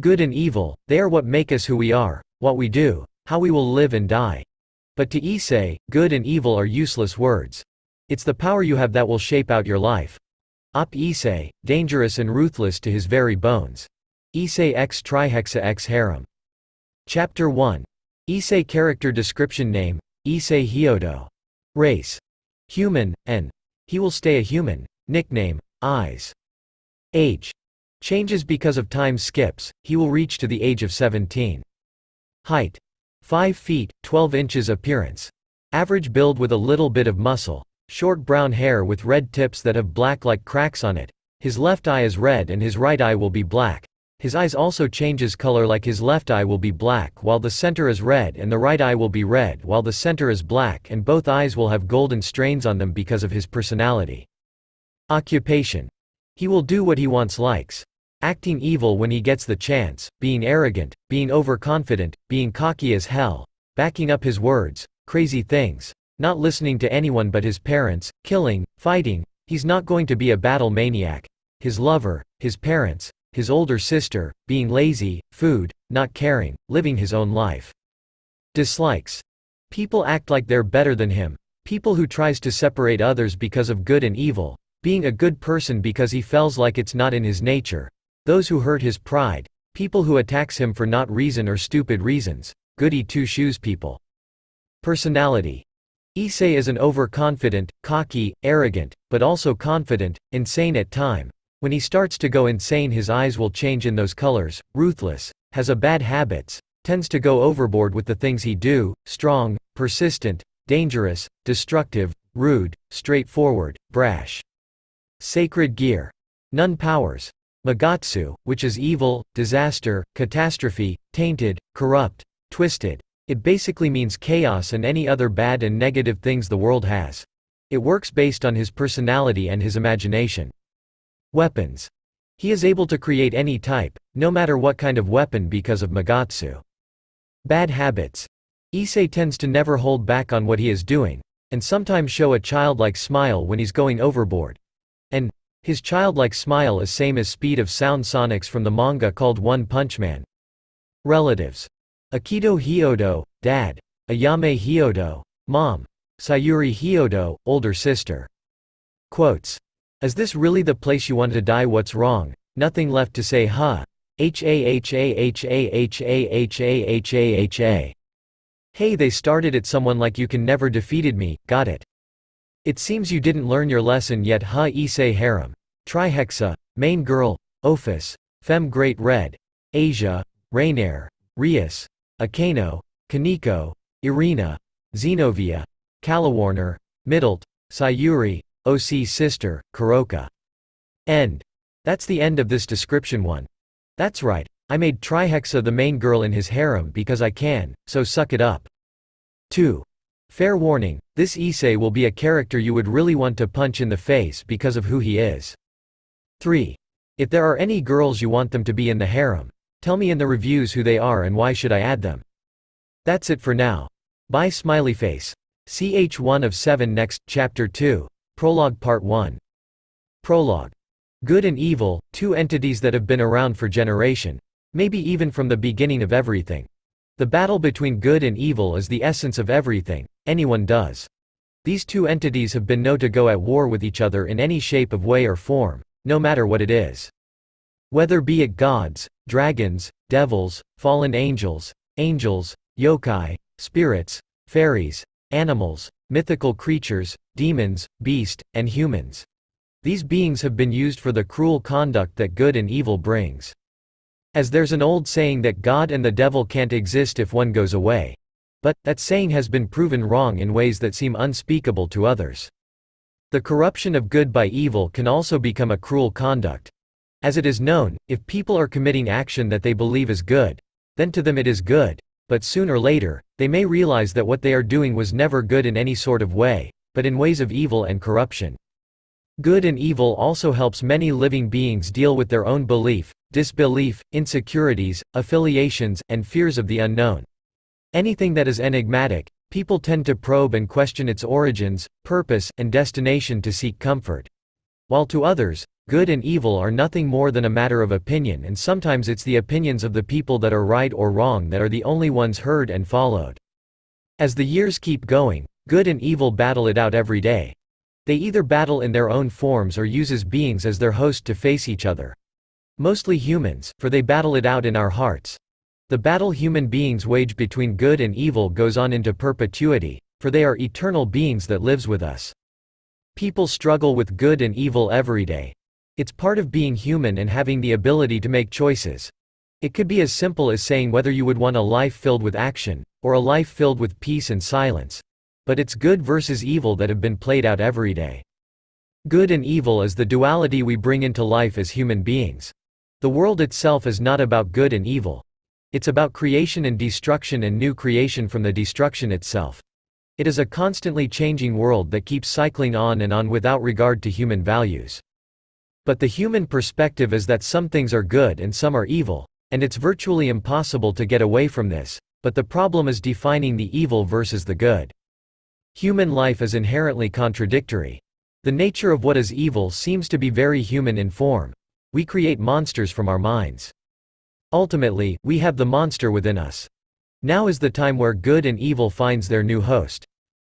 Good and evil, they are what make us who we are, what we do, how we will live and die. But to Issei, good and evil are useless words. It's the power you have that will shape out your life. Op Issei, dangerous and ruthless to his very bones. Issei x Trihexa x Harem. Chapter 1. Issei character description. Name, Issei Hyodo. Race, human, and he will stay a human. Nickname, Eyes. Age, changes because of time skips, he will reach to the age of 17. Height, 5 feet, 12 inches. Appearance, average build with a little bit of muscle, short brown hair with red tips that have black like cracks on it. His left eye is red and his right eye will be black. His eyes also changes color, like his left eye will be black while the center is red and the right eye will be red while the center is black, and both eyes will have golden strains on them because of his personality. Occupation, he will do what he wants, likes acting evil when he gets the chance, being arrogant, being overconfident, being cocky as hell, backing up his words, crazy things, not listening to anyone but his parents, killing, fighting. He's not going to be a battle maniac. His lover, his parents, his older sister, being lazy, food, not caring, living his own life. Dislikes, people act like they're better than him, people who tries to separate others because of good and evil, being a good person because he feels like it's not in his nature, those who hurt his pride, people who attacks him for not reason or stupid reasons, goody two-shoes people. Personality, Issei is an overconfident, cocky, arrogant, but also confident, insane at time. When he starts to go insane his eyes will change in those colors. Ruthless, has a bad habits, tends to go overboard with the things he do, strong, persistent, dangerous, destructive, rude, straightforward, brash. Sacred gear, none powers. Magatsu, which is evil, disaster, catastrophe, tainted, corrupt, twisted. It basically means chaos and any other bad and negative things the world has. It works based on his personality and his imagination. Weapons, he is able to create any type, no matter what kind of weapon because of Magatsu. Bad habits, Issei tends to never hold back on what he is doing, and sometimes show a childlike smile when he's going overboard. And his childlike smile is same as speed of sound sonics from the manga called One Punch Man. Relatives, Akito Hyodo, dad, Ayame Hyodo, mom, Sayuri Hyodo, older sister. Quotes, is this really the place you want to die? What's wrong? Nothing left to say, huh? Ha. Hey, they started at someone like you can never defeated me, got it. It seems you didn't learn your lesson yet, huh? Issei Harem. Trihexa, main girl, Ophis, Femme Great Red, Asia, Rainair, Rias, Akano, Kaneko, Irina, Xenovia, Calawarner, Middlet, Sayuri, OC sister, Kuroka. End. That's the end of this description. 1. That's right, I made Trihexa the main girl in his harem because I can, so suck it up. 2. Fair warning, this Issei will be a character you would really want to punch in the face because of who he is. 3. If there are any girls you want them to be in the harem, tell me in the reviews who they are and why should I add them. That's it for now. Bye smiley face. Ch1 of 7 next, Chapter 2. Prologue Part 1. Prologue. Good and evil, two entities that have been around for generation, maybe even from the beginning of everything. The battle between good and evil is the essence of everything anyone does. These two entities have been known to go at war with each other in any shape of way or form, no matter what it is. Whether be it gods, dragons, devils, fallen angels, yokai, spirits, fairies, animals, mythical creatures, demons, beasts, and humans. These beings have been used for the cruel conduct that good and evil brings. As there's an old saying that God and the devil can't exist if one goes away. But, that saying has been proven wrong in ways that seem unspeakable to others. The corruption of good by evil can also become a cruel conduct. As it is known, if people are committing action that they believe is good, then to them it is good, but soon or later, they may realize that what they are doing was never good in any sort of way, but in ways of evil and corruption. Good and evil also helps many living beings deal with their own belief, disbelief, insecurities, affiliations, and fears of the unknown. Anything that is enigmatic, people tend to probe and question its origins, purpose, and destination to seek comfort. While to others, good and evil are nothing more than a matter of opinion, and sometimes it's the opinions of the people that are right or wrong that are the only ones heard and followed. As the years keep going, good and evil battle it out every day. They either battle in their own forms or uses beings as their host to face each other. Mostly humans, for they battle it out in our hearts. The battle human beings wage between good and evil goes on into perpetuity, for they are eternal beings that lives with us. People struggle with good and evil every day. It's part of being human and having the ability to make choices. It could be as simple as saying whether you would want a life filled with action, or a life filled with peace and silence. But it's good versus evil that have been played out every day. Good and evil is the duality we bring into life as human beings. The world itself is not about good and evil. It's about creation and destruction and new creation from the destruction itself. It is a constantly changing world that keeps cycling on and on without regard to human values. But the human perspective is that some things are good and some are evil, and it's virtually impossible to get away from this, but the problem is defining the evil versus the good. Human life is inherently contradictory. The nature of what is evil seems to be very human in form. We create monsters from our minds. Ultimately, we have the monster within us. Now is the time where good and evil finds their new host.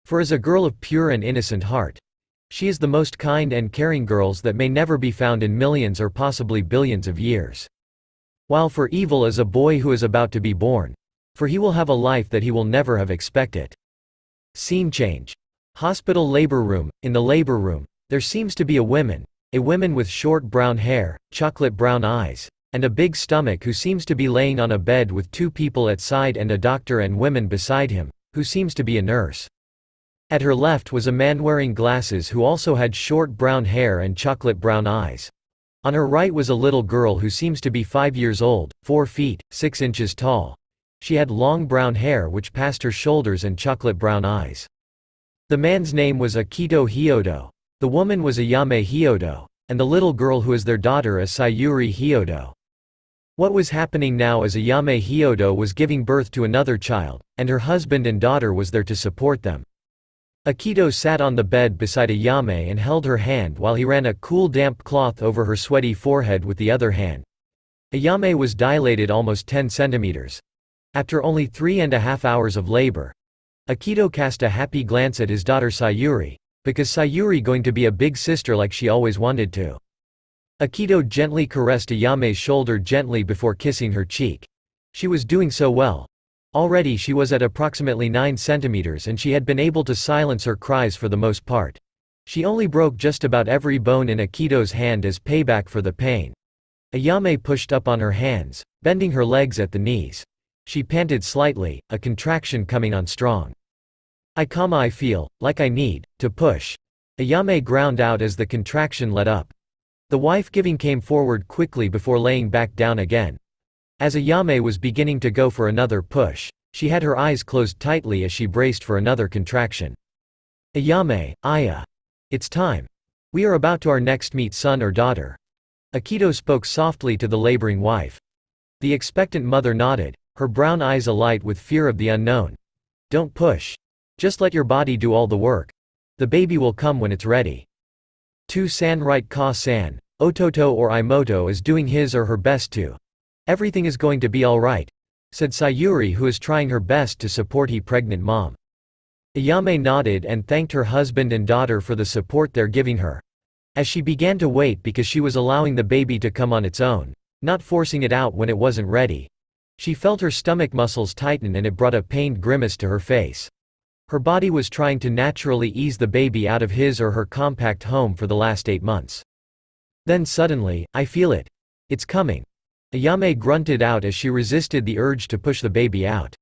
For as a girl of pure and innocent heart, she is the most kind and caring girls that may never be found in millions or possibly billions of years. While for evil is a boy who is about to be born, for he will have a life that he will never have expected. Scene change. Hospital labor room. In the labor room, there seems to be a woman with short brown hair, chocolate brown eyes, and a big stomach who seems to be laying on a bed with two people at side and a doctor and women beside him, who seems to be a nurse. At her left was a man wearing glasses who also had short brown hair and chocolate brown eyes. On her right was a little girl who seems to be 5 years old, 4 feet, 6 inches tall. She had long brown hair which passed her shoulders and chocolate brown eyes. The man's name was Akito Hyodo. The woman was Ayame Hyodo, and the little girl who is their daughter is Sayuri Hyodo. What was happening now is Ayame Hyodo was giving birth to another child, and her husband and daughter was there to support them. Akito sat on the bed beside Ayame and held her hand while he ran a cool damp cloth over her sweaty forehead with the other hand. Ayame was dilated almost 10 centimeters. After only 3.5 hours of labor, Akito cast a happy glance at his daughter Sayuri, because Sayuri going to be a big sister like she always wanted to. Akito gently caressed Ayame's shoulder gently before kissing her cheek. She was doing so well. Already she was at approximately 9 centimeters and she had been able to silence her cries for the most part. She only broke just about every bone in Akito's hand as payback for the pain. Ayame pushed up on her hands, bending her legs at the knees. She panted slightly, a contraction coming on strong. I feel like I need to push. Ayame ground out as the contraction let up. The wife giving came forward quickly before laying back down again. As Ayame was beginning to go for another push, she had her eyes closed tightly as she braced for another contraction. Ayame, Aya. It's time. We are about to our next meet son or daughter. Akito spoke softly to the laboring wife. The expectant mother nodded, her brown eyes alight with fear of the unknown. Don't push. Just let your body do all the work. The baby will come when it's ready. Tu-san right ka-san, Ototo or Imoto is doing his or her best to. Everything is going to be alright, said Sayuri who is trying her best to support her pregnant mom. Ayame nodded and thanked her husband and daughter for the support they're giving her. As she began to wait because she was allowing the baby to come on its own, not forcing it out when it wasn't ready. She felt her stomach muscles tighten and it brought a pained grimace to her face. Her body was trying to naturally ease the baby out of his or her compact home for the last 8 months. Then suddenly, I feel it. It's coming. Ayame grunted out as she resisted the urge to push the baby out.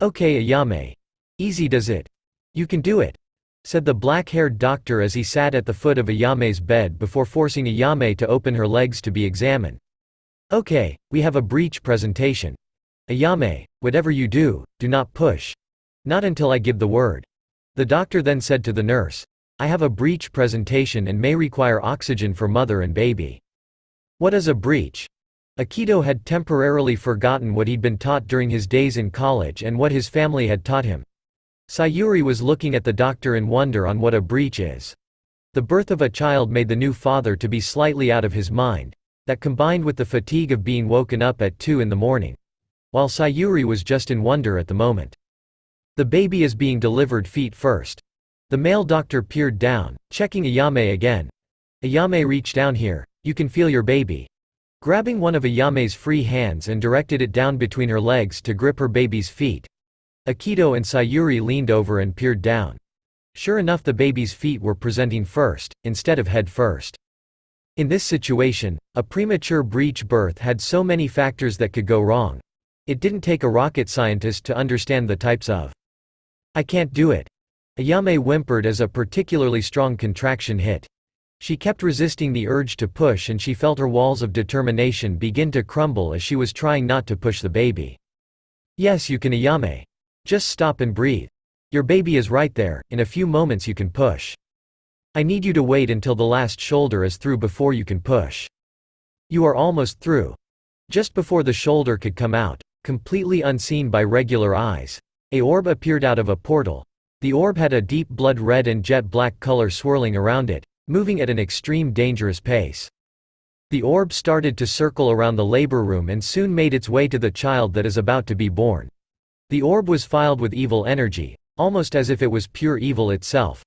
Okay Ayame. Easy does it. You can do it, said the black-haired doctor as he sat at the foot of Ayame's bed before forcing Ayame to open her legs to be examined. Okay, we have a breech presentation. Ayame, whatever you do, do not push. Not until I give the word. The doctor then said to the nurse, I have a breech presentation and may require oxygen for mother and baby. What is a breech? Akito had temporarily forgotten what he'd been taught during his days in college and what his family had taught him. Sayuri was looking at the doctor in wonder on what a breech is. The birth of a child made the new father to be slightly out of his mind, that combined with the fatigue of being woken up at 2 in the morning. While Sayuri was just in wonder at the moment. The baby is being delivered feet first. The male doctor peered down, checking Ayame again. Ayame, reach down here, you can feel your baby. Grabbing one of Ayame's free hands and directed it down between her legs to grip her baby's feet. Akito and Sayuri leaned over and peered down. Sure enough, the baby's feet were presenting first, instead of head first. In this situation, a premature breech birth had so many factors that could go wrong. It didn't take a rocket scientist to understand the types of. I can't do it. Ayame whimpered as a particularly strong contraction hit. She kept resisting the urge to push, and she felt her walls of determination begin to crumble as she was trying not to push the baby. Yes, you can, Ayame. Just stop and breathe. Your baby is right there, in a few moments you can push. I need you to wait until the last shoulder is through before you can push. You are almost through. Just before the shoulder could come out, completely unseen by regular eyes, a orb appeared out of a portal. The orb had a deep blood red and jet black color swirling around it, moving at an extreme dangerous pace. The orb started to circle around the labor room and soon made its way to the child that is about to be born. The orb was filled with evil energy, almost as if it was pure evil itself.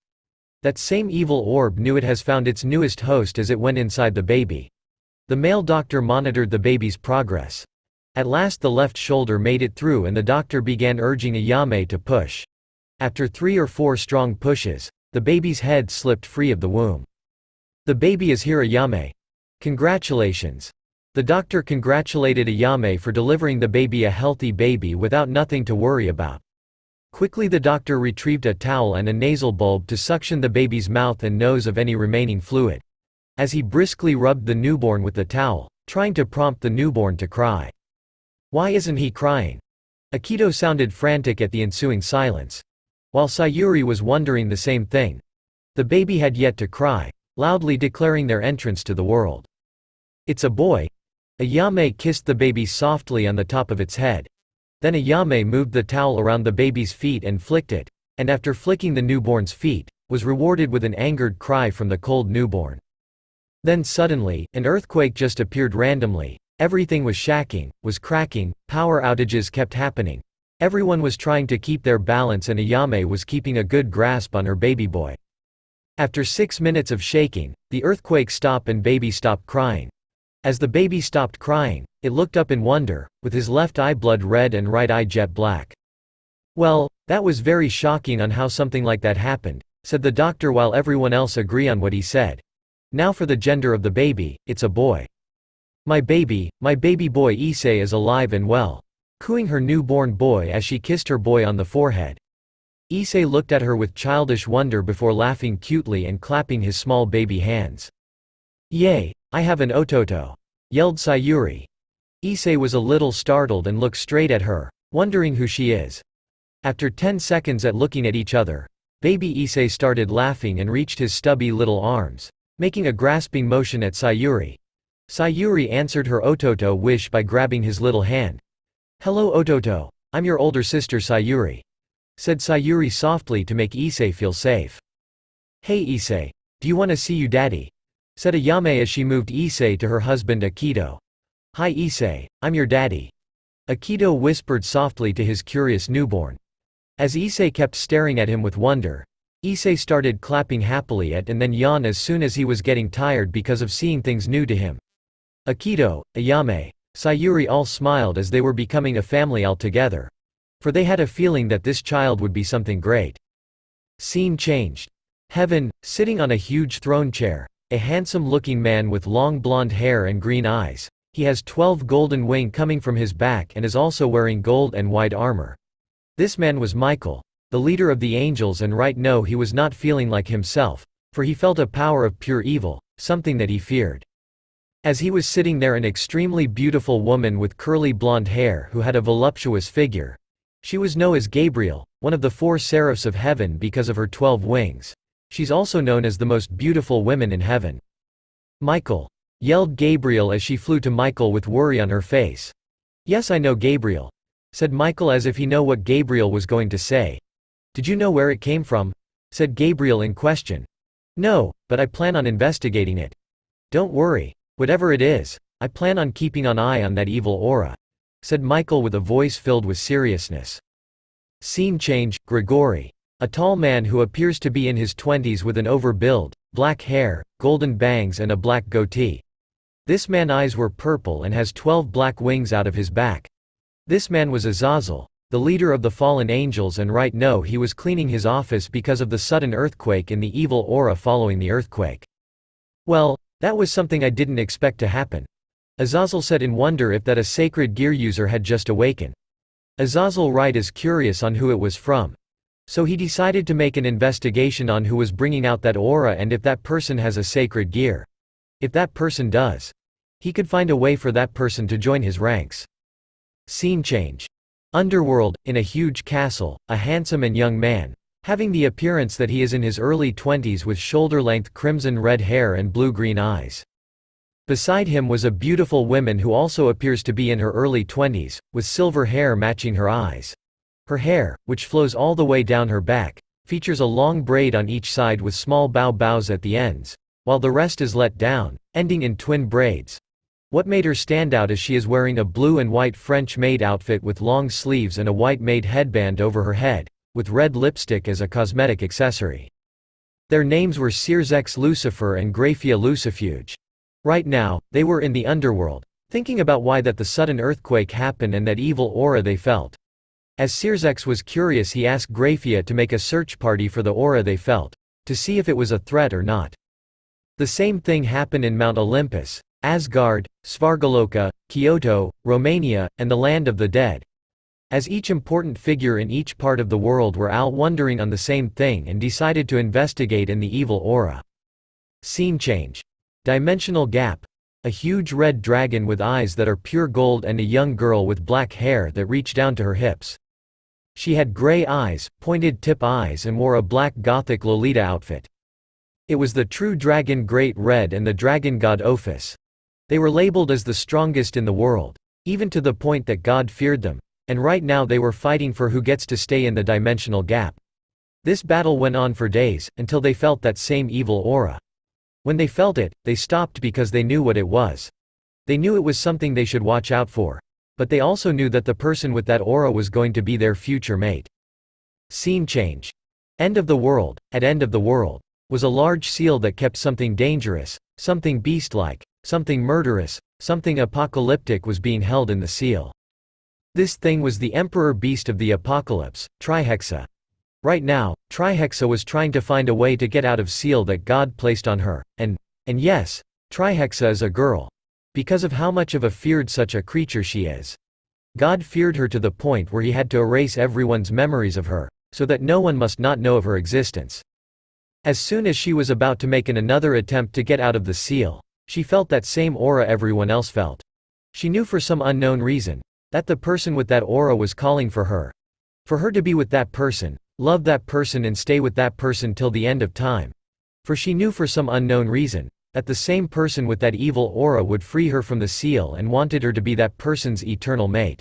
That same evil orb knew it has found its newest host as it went inside the baby. The male doctor monitored the baby's progress. At last the left shoulder made it through and the doctor began urging Ayame to push. After 3 or 4 strong pushes, the baby's head slipped free of the womb. The baby is here, Ayame. Congratulations. The doctor congratulated Ayame for delivering the baby, a healthy baby without nothing to worry about. Quickly the doctor retrieved a towel and a nasal bulb to suction the baby's mouth and nose of any remaining fluid. As he briskly rubbed the newborn with the towel, trying to prompt the newborn to cry. Why isn't he crying? Akito sounded frantic at the ensuing silence. While Sayuri was wondering the same thing. The baby had yet to cry, loudly declaring their entrance to the world. It's a boy. Ayame kissed the baby softly on the top of its head. Then Ayame moved the towel around the baby's feet and flicked it, and after flicking the newborn's feet, was rewarded with an angered cry from the cold newborn. Then suddenly, an earthquake just appeared randomly. Everything was shaking, was cracking, power outages kept happening. Everyone was trying to keep their balance and Ayame was keeping a good grasp on her baby boy. After 6 minutes of shaking, the earthquake stopped and baby stopped crying. As the baby stopped crying, it looked up in wonder, with his left eye blood red and right eye jet black. Well, that was very shocking on how something like that happened, said the doctor while everyone else agreed on what he said. Now for the gender of the baby, it's a boy. My baby boy Issei is alive and well. Cooing her newborn boy as she kissed her boy on the forehead. Issei looked at her with childish wonder before laughing cutely and clapping his small baby hands. Yay, I have an ototo! Yelled Sayuri. Issei was a little startled and looked straight at her, wondering who she is. After 10 seconds at looking at each other, baby Issei started laughing and reached his stubby little arms, making a grasping motion at Sayuri. Sayuri answered her ototo wish by grabbing his little hand. Hello ototo, I'm your older sister Sayuri. Said Sayuri softly to make Issei feel safe. Hey Issei, do you want to see you daddy? Said Ayame as she moved Issei to her husband Akito. Hi Issei, I'm your daddy. Akito whispered softly to his curious newborn. As Issei kept staring at him with wonder, Issei started clapping happily at and then yawned as soon as he was getting tired because of seeing things new to him. Akito, Ayame, Sayuri all smiled as they were becoming a family altogether. For they had a feeling that this child would be something great. Scene changed. Heaven, sitting on a huge throne chair, a handsome-looking man with long blonde hair and green eyes. He has 12 golden wings coming from his back and is also wearing gold and white armor. This man was Michael, the leader of the angels, and right now he was not feeling like himself, for he felt a power of pure evil, something that he feared. As he was sitting there, an extremely beautiful woman with curly blonde hair who had a voluptuous figure. She was known as Gabriel, one of the 4 seraphs of heaven because of her 12 wings. She's also known as the most beautiful women in heaven. Michael! Yelled Gabriel as she flew to Michael with worry on her face. Yes, I know Gabriel. Said Michael as if he knew what Gabriel was going to say. Did you know where it came from? Said Gabriel in question. No, but I plan on investigating it. Don't worry. Whatever it is, I plan on keeping an eye on that evil aura, said Michael with a voice filled with seriousness. Scene change, Grigori. A tall man who appears to be in his 20s with an over-build, black hair, golden bangs and a black goatee. This man's eyes were purple and has 12 black wings out of his back. This man was Azazel, the leader of the fallen angels, and right now he was cleaning his office because of the sudden earthquake and the evil aura following the earthquake. Well, that was something I didn't expect to happen. Azazel said in wonder if that a sacred gear user had just awakened. Azazel Wright is curious on who it was from. So he decided to make an investigation on who was bringing out that aura and if that person has a sacred gear. If that person does, he could find a way for that person to join his ranks. Scene change. Underworld, in a huge castle, a handsome and young man, having the appearance that he is in his early 20s with shoulder-length crimson-red hair and blue-green eyes. Beside him was a beautiful woman who also appears to be in her early 20s, with silver hair matching her eyes. Her hair, which flows all the way down her back, features a long braid on each side with small bows at the ends, while the rest is let down, ending in twin braids. What made her stand out is she is wearing a blue and white French maid outfit with long sleeves and a white maid headband over her head, with red lipstick as a cosmetic accessory. Their names were Circex Lucifer and Graphia Lucifuge. Right now, they were in the underworld, thinking about why that the sudden earthquake happened and that evil aura they felt. As Circex was curious, he asked Graphia to make a search party for the aura they felt, to see if it was a threat or not. The same thing happened in Mount Olympus, Asgard, Svargaloka, Kyoto, Romania, and the Land of the Dead. As each important figure in each part of the world were all wondering on the same thing and decided to investigate in the evil aura. Scene change. Dimensional gap. A huge red dragon with eyes that are pure gold and a young girl with black hair that reach down to her hips. She had gray eyes, pointed tip eyes, and wore a black gothic Lolita outfit. It was the true dragon Great Red and the dragon god Ophis. They were labeled as the strongest in the world, even to the point that God feared them, and right now they were fighting for who gets to stay in the dimensional gap. This battle went on for days, until they felt that same evil aura. When they felt it, they stopped because they knew what it was. They knew it was something they should watch out for. But they also knew that the person with that aura was going to be their future mate. Scene change. End of the world. At End of the World, was a large seal that kept something dangerous, something beast-like, something murderous, something apocalyptic was being held in the seal. This thing was the Emperor Beast of the Apocalypse, Trihexa. Right now, Trihexa was trying to find a way to get out of seal that God placed on her, and yes, Trihexa is a girl. Because of how much of a feared such a creature she is. God feared her to the point where he had to erase everyone's memories of her, so that no one must not know of her existence. As soon as she was about to make another attempt to get out of the seal, she felt that same aura everyone else felt. She knew for some unknown reason, that the person with that aura was calling for her. For her to be with that person, love that person and stay with that person till the end of time. For she knew for some unknown reason, that the same person with that evil aura would free her from the seal and wanted her to be that person's eternal mate.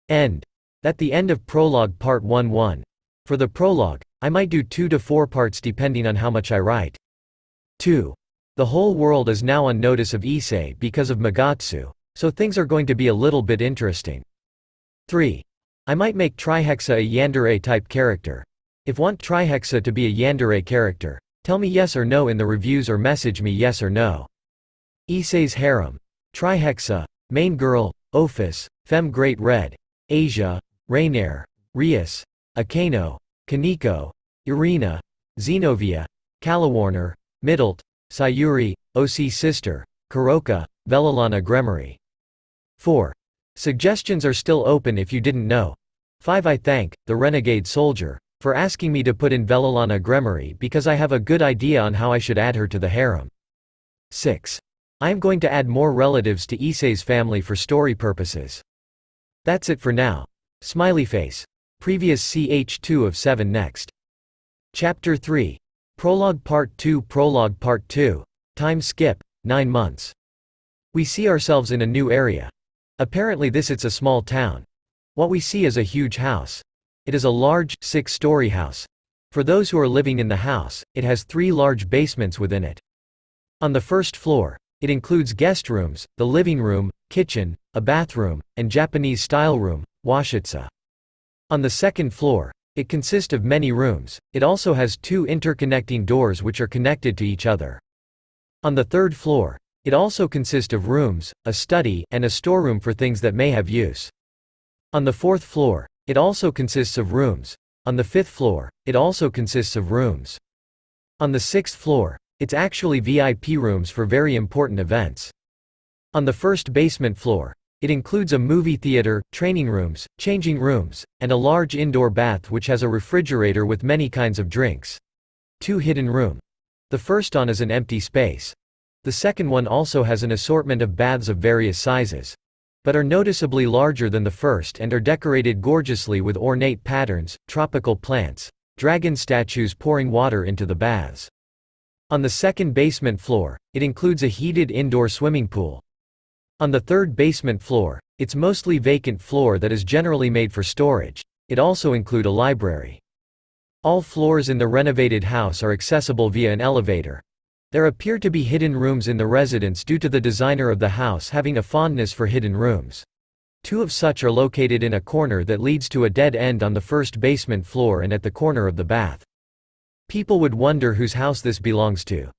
End. That the end of Prologue Part 1-1. For the prologue, I might do 2 to 4 parts depending on how much I write. 2. The whole world is now on notice of Issei because of Magatsu, so things are going to be a little bit interesting. 3. I might make Trihexa a yandere type character. If want Trihexa to be a yandere character, tell me yes or no in the reviews or message me yes or no. Issei's harem. Trihexa, main girl, Ophis, Femme Great Red, Asia, Rainier, Rias, Akano, Kaneko, Irina, Xenovia, Calawarner, Middelt, Sayuri, OC Sister, Kuroka, Velilana Gremory. 4. Suggestions are still open if you didn't know. 5. I thank the Renegade Soldier for asking me to put in Velilana Gremory because I have a good idea on how I should add her to the harem. 6. I am going to add more relatives to Issei's family for story purposes. That's it for now. Smiley face. Previous ch2 of 7 next. Chapter 3. Prologue Part 2. Prologue Part 2. Time skip, 9 months. We see ourselves in a new area. Apparently it's a small town. What we see is a huge house. It is a large, 6-story house. For those who are living in the house, it has 3 large basements within it. On the first floor, it includes guest rooms, the living room, kitchen, a bathroom, and Japanese-style room, washitsu. On the second floor, it consists of many rooms. It also has 2 interconnecting doors which are connected to each other. On the third floor, it also consists of rooms, a study, and a storeroom for things that may have use. On the fourth floor, it also consists of rooms. On the fifth floor, it also consists of rooms. On the sixth floor, it's actually VIP rooms for very important events. On the first basement floor, it includes a movie theater, training rooms, changing rooms, and a large indoor bath which has a refrigerator with many kinds of drinks. 2 hidden rooms. The first one is an empty space. The second one also has an assortment of baths of various sizes, but are noticeably larger than the first and are decorated gorgeously with ornate patterns, tropical plants, dragon statues pouring water into the baths. On the second basement floor, it includes a heated indoor swimming pool. On the third basement floor, it's mostly vacant floor that is generally made for storage. It also include a library. All floors in the renovated house are accessible via an elevator. There appear to be hidden rooms in the residence due to the designer of the house having a fondness for hidden rooms. 2 of such are located in a corner that leads to a dead end on the first basement floor and at the corner of the bath. People would wonder whose house this belongs to.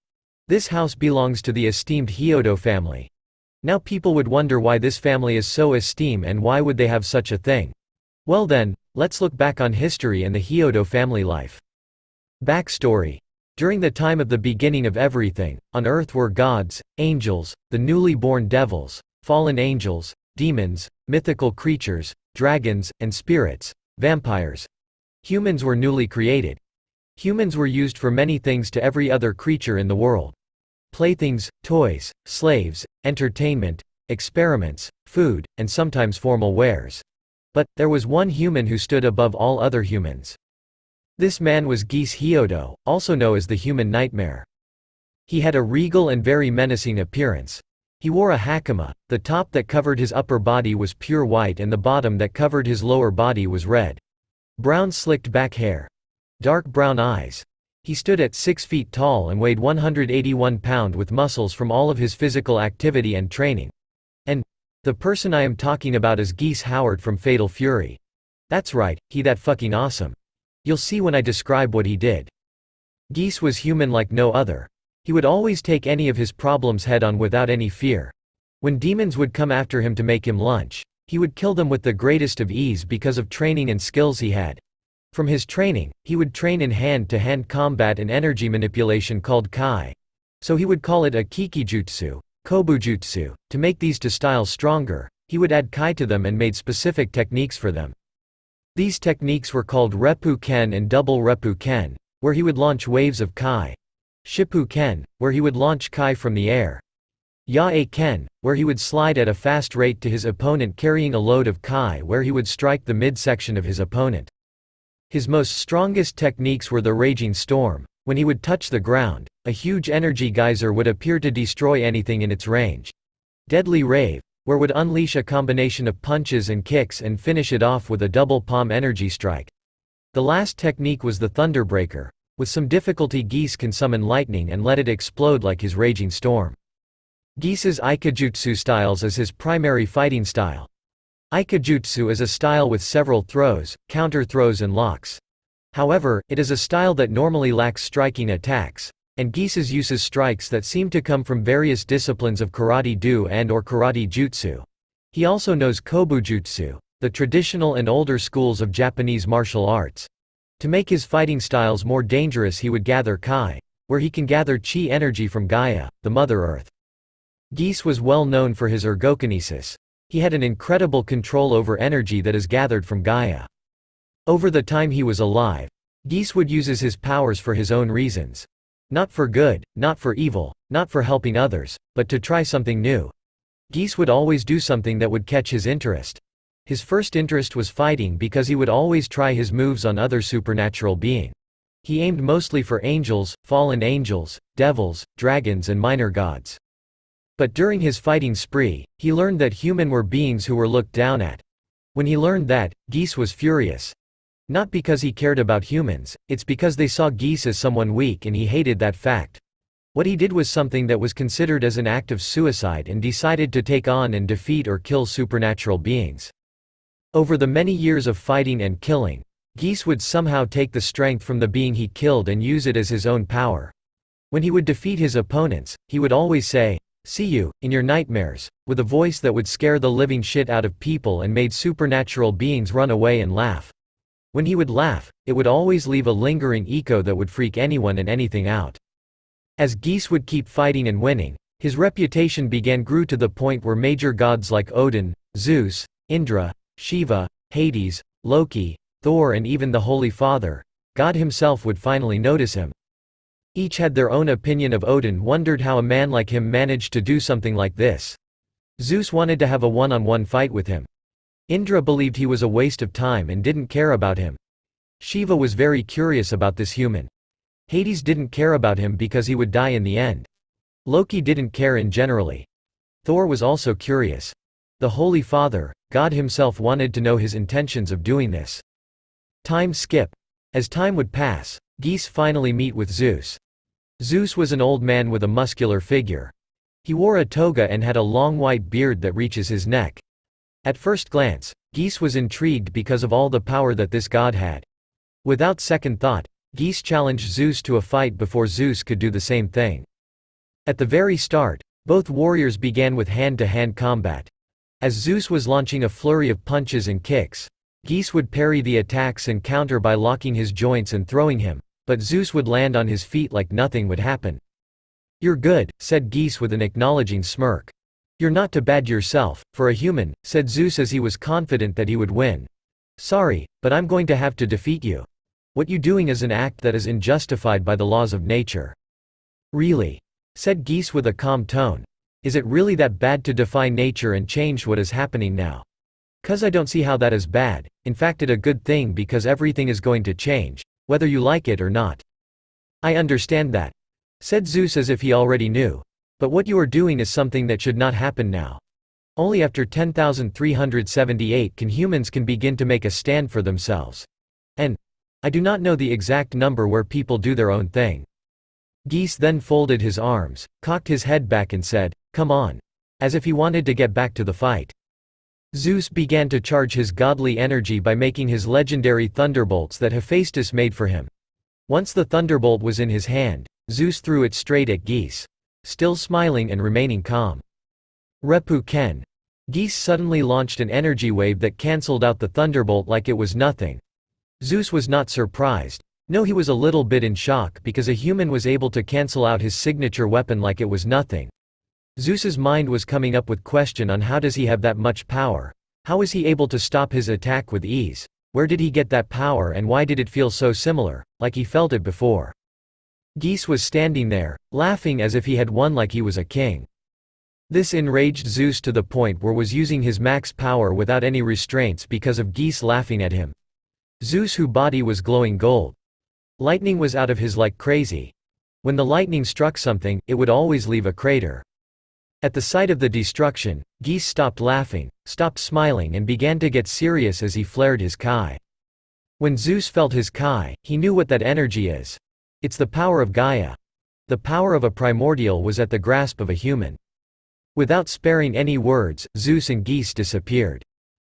This house belongs to the esteemed Hyodo family. Now people would wonder why this family is so esteemed and why would they have such a thing. Well then, let's look back on history and the Hyodo family life. Backstory. During the time of the beginning of everything, on earth were gods, angels, the newly born devils, fallen angels, demons, mythical creatures, dragons, and spirits, vampires. Humans were newly created. Humans were used for many things to every other creature in the world. Playthings, toys, slaves, entertainment, experiments, food, and sometimes formal wares. But, there was one human who stood above all other humans. This man was Geese Hyodo, also known as the Human Nightmare. He had a regal and very menacing appearance. He wore a hakama, the top that covered his upper body was pure white and the bottom that covered his lower body was red. Brown slicked back hair. Dark brown eyes. He stood at 6 feet tall and weighed 181 pounds with muscles from all of his physical activity and training. And the person I am talking about is Geese Howard from Fatal Fury. That's right, he that fucking awesome. You'll see when I describe what he did. Geese was human like no other. He would always take any of his problems head on without any fear. When demons would come after him to make him lunch, he would kill them with the greatest of ease because of training and skills he had. From his training, he would train in hand-to-hand combat and energy manipulation called Kai. So he would call it a Kikijutsu, Kobujutsu. To make these 2 styles stronger, he would add Kai to them and made specific techniques for them. These techniques were called Reppu Ken and Double Reppu Ken, where he would launch waves of Kai. Shippu Ken, where he would launch Kai from the air. Yae Ken, where he would slide at a fast rate to his opponent carrying a load of Kai where he would strike the midsection of his opponent. His most strongest techniques were the Raging Storm. When he would touch the ground, a huge energy geyser would appear to destroy anything in its range. Deadly Rave, where would unleash a combination of punches and kicks and finish it off with a double palm energy strike. The last technique was the Thunderbreaker. With some difficulty Geese can summon lightning and let it explode like his Raging Storm. Geese's Aikajutsu styles is his primary fighting style. Aikajutsu is a style with several throws, counter throws and locks. However, it is a style that normally lacks striking attacks, and Geese's uses strikes that seem to come from various disciplines of karate-do and/or karate-jutsu. He also knows Kobujutsu, the traditional and older schools of Japanese martial arts. To make his fighting styles more dangerous he would gather Kai, where he can gather chi energy from Gaia, the Mother Earth. Geese was well known for his ergokinesis. He had an incredible control over energy that is gathered from Gaia. Over the time he was alive, Geese would use his powers for his own reasons. Not for good, not for evil, not for helping others, but to try something new. Geese would always do something that would catch his interest. His first interest was fighting because he would always try his moves on other supernatural beings. He aimed mostly for angels, fallen angels, devils, dragons and minor gods. But during his fighting spree, he learned that human were beings who were looked down at. When he learned that, Geese was furious. Not because he cared about humans, it's because they saw Geese as someone weak and he hated that fact. What he did was something that was considered as an act of suicide and decided to take on and defeat or kill supernatural beings. Over the many years of fighting and killing, Geese would somehow take the strength from the being he killed and use it as his own power. When he would defeat his opponents, he would always say, "See you, in your nightmares," with a voice that would scare the living shit out of people and made supernatural beings run away and laugh. When he would laugh, it would always leave a lingering echo that would freak anyone and anything out. As Geese would keep fighting and winning, his reputation grew to the point where major gods like Odin, Zeus, Indra, Shiva, Hades, Loki, Thor and even the Holy Father, God himself would finally notice him. Each had their own opinion of Odin, wondered how a man like him managed to do something like this. Zeus wanted to have a one-on-one fight with him. Indra believed he was a waste of time and didn't care about him. Shiva was very curious about this human. Hades didn't care about him because he would die in the end. Loki didn't care in generally. Thor was also curious. The Holy Father, God himself, wanted to know his intentions of doing this. Time skip. As time would pass, Geese finally meet with Zeus. Zeus was an old man with a muscular figure. He wore a toga and had a long white beard that reaches his neck. At first glance, Geese was intrigued because of all the power that this god had. Without second thought, Geese challenged Zeus to a fight before Zeus could do the same thing. At the very start, both warriors began with hand-to-hand combat. As Zeus was launching a flurry of punches and kicks, Geese would parry the attacks and counter by locking his joints and throwing him, but Zeus would land on his feet like nothing would happen. "You're good," said Geese with an acknowledging smirk. "You're not too bad yourself, for a human," said Zeus as he was confident that he would win. "Sorry, but I'm going to have to defeat you. What you doing is an act that is unjustified by the laws of nature." "Really?" said Geese with a calm tone. "Is it really that bad to defy nature and change what is happening now? 'Cause I don't see how that is bad, in fact it's a good thing because everything is going to change, whether you like it or not." "I understand that," said Zeus as if he already knew. "But what you are doing is something that should not happen now. Only after 10,378 humans can begin to make a stand for themselves. And I do not know the exact number where people do their own thing." Geese then folded his arms, cocked his head back and said, "Come on," as if he wanted to get back to the fight. Zeus began to charge his godly energy by making his legendary thunderbolts that Hephaestus made for him. Once the thunderbolt was in his hand, Zeus threw it straight at Geese, still smiling and remaining calm. Repu Ken. Geese suddenly launched an energy wave that cancelled out the thunderbolt like it was nothing. Zeus was not surprised. No, he was a little bit in shock because a human was able to cancel out his signature weapon like it was nothing. Zeus's mind was coming up with question on how does he have that much power? How is he able to stop his attack with ease? Where did he get that power and why did it feel so similar, like he felt it before? Geese was standing there, laughing as if he had won like he was a king. This enraged Zeus to the point where was using his max power without any restraints because of Geese laughing at him. Zeus' whose body was glowing gold. Lightning was out of his like crazy. When the lightning struck something, it would always leave a crater. At the sight of the destruction, Geese stopped laughing, stopped smiling and began to get serious as he flared his Kai. When Zeus felt his Kai, he knew what that energy is. It's the power of Gaia. The power of a primordial was at the grasp of a human. Without sparing any words, Zeus and Geese disappeared.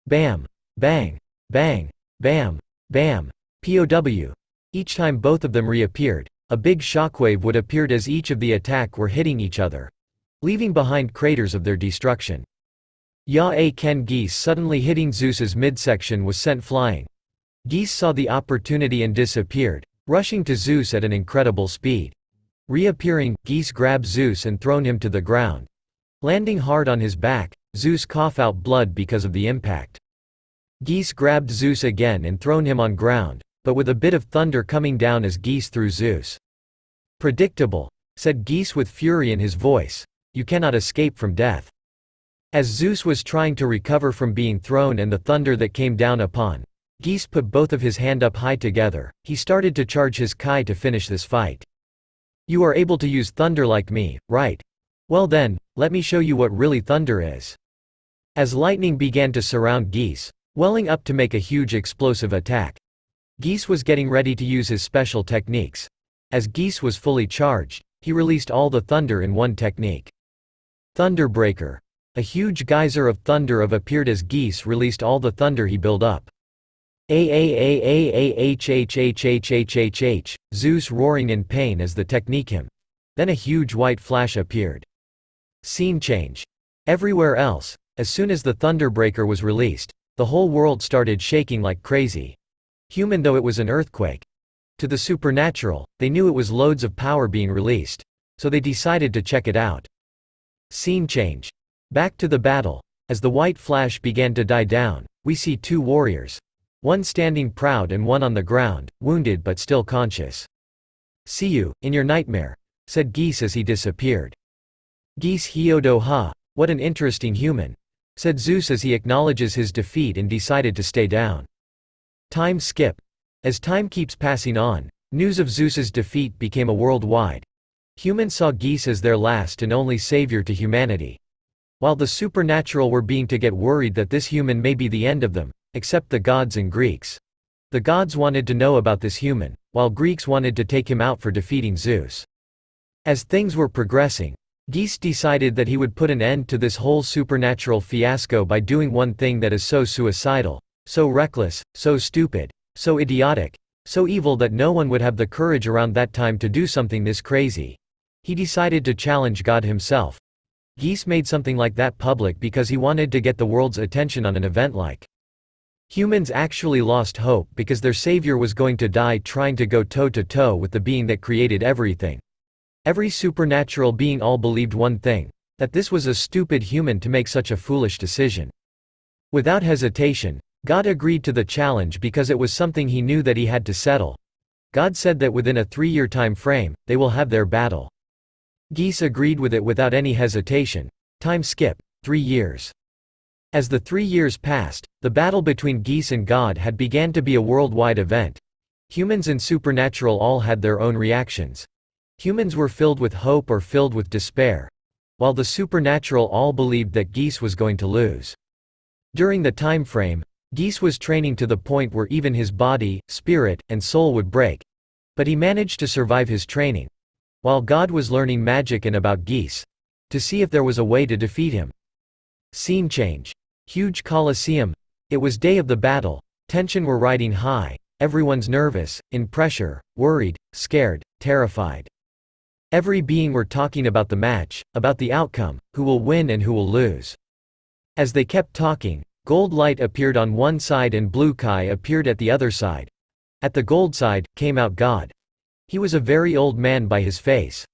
Bam! Bang! Bang! Bam! Bam! POW. Each time both of them reappeared, a big shockwave would appear as each of the attack were hitting each other, leaving behind craters of their destruction. Ya-Ken Geese suddenly hitting Zeus's midsection was sent flying. Geese saw the opportunity and disappeared, rushing to Zeus at an incredible speed. Reappearing, Geese grabbed Zeus and thrown him to the ground. Landing hard on his back, Zeus coughed out blood because of the impact. Geese grabbed Zeus again and thrown him on ground, but with a bit of thunder coming down as Geese threw Zeus. "Predictable," said Geese with fury in his voice. "You cannot escape from death." As Zeus was trying to recover from being thrown and the thunder that came down upon, Geese put both of his hands up high together. He started to charge his Kai to finish this fight. "You are able to use thunder like me, right? Well then, let me show you what really thunder is." As lightning began to surround Geese, welling up to make a huge explosive attack. Geese was getting ready to use his special techniques. As Geese was fully charged, he released all the thunder in one technique. Thunderbreaker. A huge geyser of thunder appeared as Geese released all the thunder he built up. Zeus roaring in pain as the technique him. Then a huge white flash appeared. Scene change. Everywhere else, as soon as the Thunderbreaker was released, the whole world started shaking like crazy. Human though it was an earthquake. To the supernatural, they knew it was loads of power being released. So they decided to check it out. Scene change. Back to the battle. As the white flash began to die down, we see two warriors. One standing proud and one on the ground, wounded but still conscious. "See you, in your nightmare," said Geese as he disappeared. "Geese Hyodo ha, what an interesting human," said Zeus as he acknowledges his defeat and decided to stay down. Time skip. As time keeps passing on, news of Zeus's defeat became a worldwide. Humans saw Geese as their last and only savior to humanity. While the supernatural were being to get worried that this human may be the end of them, except the gods and Greeks. The gods wanted to know about this human, while Greeks wanted to take him out for defeating Zeus. As things were progressing, Geese decided that he would put an end to this whole supernatural fiasco by doing one thing that is so suicidal, so reckless, so stupid, so idiotic, so evil that no one would have the courage around that time to do something this crazy. He decided to challenge God himself. Geese made something like that public because he wanted to get the world's attention on an event like. Humans actually lost hope because their savior was going to die trying to go toe-to-toe with the being that created everything. Every supernatural being all believed one thing, that this was a stupid human to make such a foolish decision. Without hesitation, God agreed to the challenge because it was something he knew that he had to settle. God said that within a 3-year time frame, they will have their battle. Geese agreed with it without any hesitation. Time skip, 3 years. As the 3 years passed, the battle between Geese and God had began to be a worldwide event. Humans and supernatural all had their own reactions. Humans were filled with hope or filled with despair, while the supernatural all believed that Geese was going to lose. During the time frame, Geese was training to the point where even his body, spirit, and soul would break. But he managed to survive his training. While God was learning magic and about Geese, to see if there was a way to defeat him. Scene change. Huge Colosseum. It was day of the battle. Tension were riding high. Everyone's nervous, in pressure, worried, scared, terrified. Every being were talking about the match, about the outcome, who will win and who will lose. As they kept talking, gold light appeared on one side and blue Kai appeared at the other side. At the gold side, came out God. He was a very old man by his face.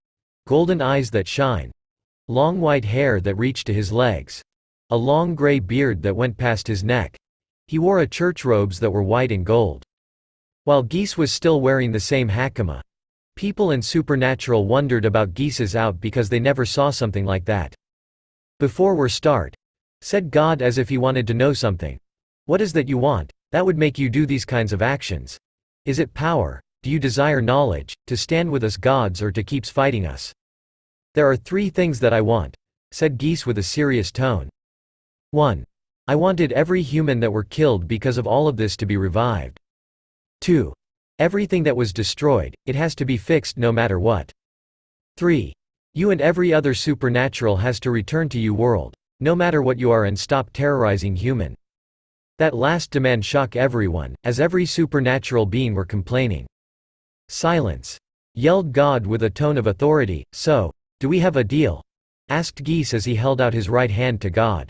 Golden eyes that shine. Long white hair that reached to his legs. A long gray beard that went past his neck. He wore a church robes that were white and gold. While Geese was still wearing the same hakama. People and supernatural wondered about Geese's out because they never saw something like that. "Before we start," said God as if he wanted to know something. "What is that you want, that would make you do these kinds of actions? Is it power? Do you desire knowledge, to stand with us gods or to keep fighting us?" "There are 3 things that I want," said Geese with a serious tone. 1. I wanted every human that were killed because of all of this to be revived. 2. Everything that was destroyed, it has to be fixed no matter what. 3. You and every other supernatural has to return to you world, no matter what you are, and stop terrorizing human. That last demand shocked everyone, as every supernatural being were complaining. "Silence!" yelled God with a tone of authority. "So, do we have a deal?" asked Geese as he held out his right hand to God.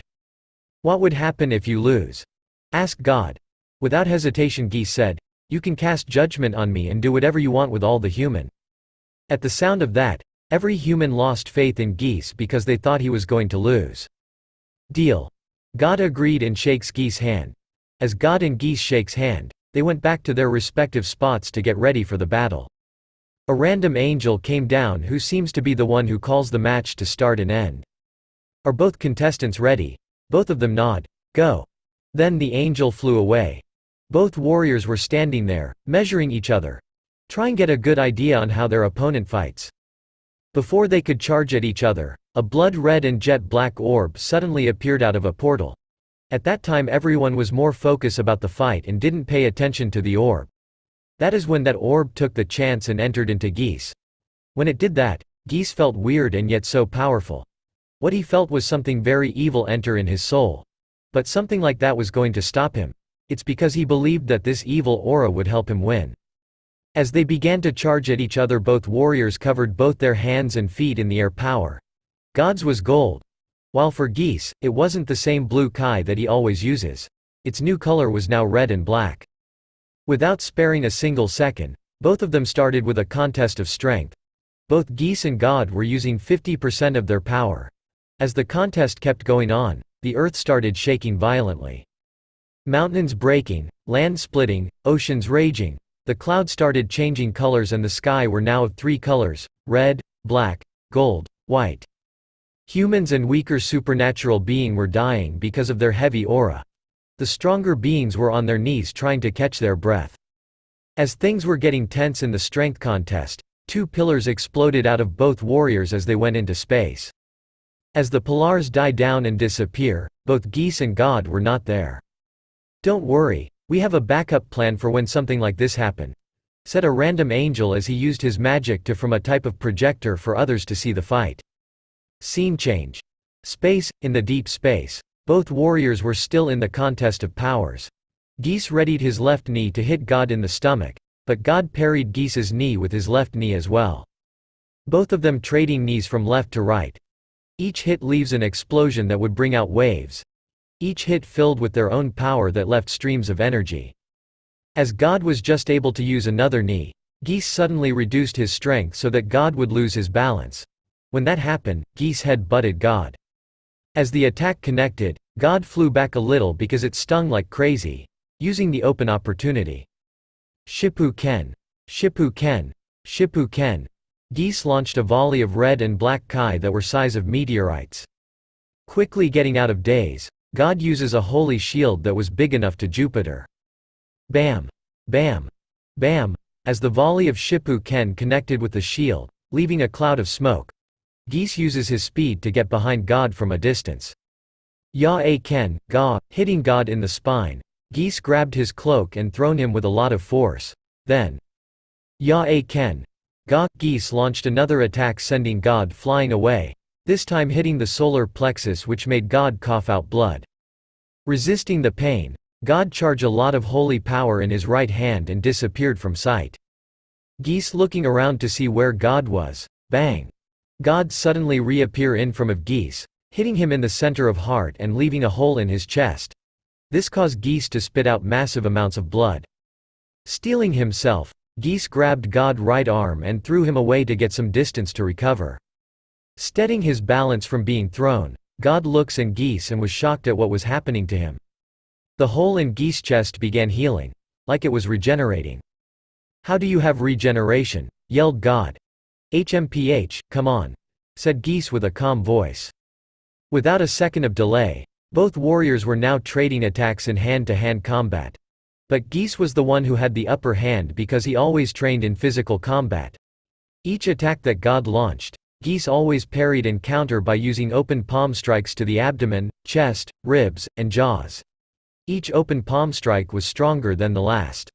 "What would happen if you lose?" asked God. Without hesitation Geese said, "You can cast judgment on me and do whatever you want with all the human." At the sound of that, every human lost faith in Geese because they thought he was going to lose. "Deal." God agreed and shakes Geese's hand. As God and Geese shakes hand, they went back to their respective spots to get ready for the battle. A random angel came down who seems to be the one who calls the match to start and end. "Are both contestants ready?" Both of them nod. "Go." Then the angel flew away. Both warriors were standing there, measuring each other. Try and get a good idea on how their opponent fights. Before they could charge at each other, a blood-red and jet-black orb suddenly appeared out of a portal. At that time everyone was more focused about the fight and didn't pay attention to the orb. That is when that orb took the chance and entered into Geese. When it did that, Geese felt weird and yet so powerful. What he felt was something very evil enter in his soul. But something like that was going to stop him. It's because he believed that this evil aura would help him win. As they began to charge at each other, both warriors covered both their hands and feet in the air power. God's was gold. While for Geese, it wasn't the same blue Kai that he always uses. Its new color was now red and black. Without sparing a single second, both of them started with a contest of strength. Both Geese and God were using 50% of their power. As the contest kept going on, the earth started shaking violently. Mountains breaking, land splitting, oceans raging. The clouds started changing colors and the sky were now of 3 colors: red, black, gold, white. Humans and weaker supernatural beings were dying because of their heavy aura. The stronger beings were on their knees trying to catch their breath. As things were getting tense in the strength contest, 2 pillars exploded out of both warriors as they went into space. As the pillars die down and disappear, both Geese and God were not there. "Don't worry, we have a backup plan for when something like this happen," said a random angel as he used his magic to form a type of projector for others to see the fight. Scene change. Space. In the deep space, both warriors were still in the contest of powers. Geese readied his left knee to hit God in the stomach, but God parried Geese's knee with his left knee as well. Both of them trading knees from left to right. Each hit leaves an explosion that would bring out waves. Each hit filled with their own power that left streams of energy. As God was just able to use another knee, Geese suddenly reduced his strength so that God would lose his balance. When that happened, Geese head butted God. As the attack connected, God flew back a little because it stung like crazy, using the open opportunity. Shippu Ken. Shippu Ken. Shippu Ken. Geese launched a volley of red and black Kai that were size of meteorites. Quickly getting out of daze, God uses a holy shield that was big enough to Jupiter. Bam! Bam! Bam! As the volley of Shippu Ken connected with the shield, leaving a cloud of smoke, Geese uses his speed to get behind God from a distance. Ya Ken, Ga, hitting God in the spine. Geese grabbed his cloak and thrown him with a lot of force. Then, Ya Ken, Ga. Geese launched another attack sending God flying away, this time hitting the solar plexus which made God cough out blood. Resisting the pain, God charged a lot of holy power in his right hand and disappeared from sight. Geese looking around to see where God was. Bang! God suddenly reappear in front of Geese, hitting him in the center of heart and leaving a hole in his chest. This caused Geese to spit out massive amounts of blood. Stealing himself, Geese grabbed God's right arm and threw him away to get some distance to recover. Steadying his balance from being thrown, God looks at Geese and was shocked at what was happening to him. The hole in Geese's chest began healing, like it was regenerating. "How do you have regeneration?" yelled God. "HMPH, come on," said Geese with a calm voice. Without a second of delay, both warriors were now trading attacks in hand-to-hand combat. But Geese was the one who had the upper hand because he always trained in physical combat. Each attack that God launched, Geese always parried and counter by using open palm strikes to the abdomen, chest, ribs, and jaws. Each open palm strike was stronger than the last.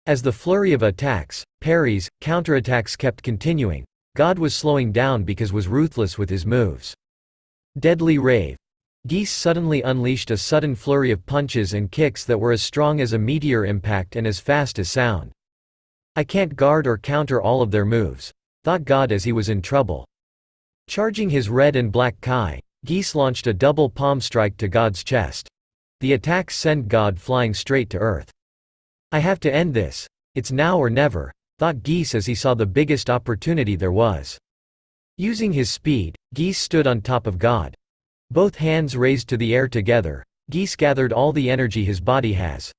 As the flurry of attacks, parries, counterattacks kept continuing, God was slowing down because was ruthless with his moves. Deadly Rave. Geese suddenly unleashed a sudden flurry of punches and kicks that were as strong as a meteor impact and as fast as sound. "I can't guard or counter all of their moves," thought God as he was in trouble. Charging his red and black Kai, Geese launched a double palm strike to God's chest. The attacks sent God flying straight to earth. "I have to end this. It's now or never," thought Geese as he saw the biggest opportunity there was. Using his speed, Geese stood on top of God. Both hands raised to the air together, Geese gathered all the energy his body has.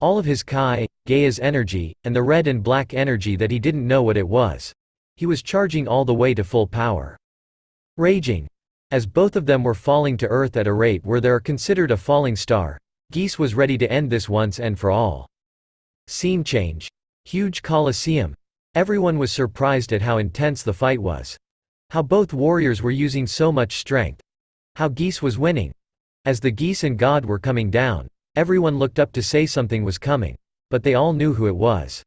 All of his Kai, Gaia's energy, and the red and black energy that he didn't know what it was. He was charging all the way to full power. Raging. As both of them were falling to earth at a rate where they are considered a falling star, Geese was ready to end this once and for all. Scene change. Huge Colosseum. Everyone was surprised at how intense the fight was. How both warriors were using so much strength. How Geese was winning. As the Geese and God were coming down, everyone looked up to say something was coming, but they all knew who it was.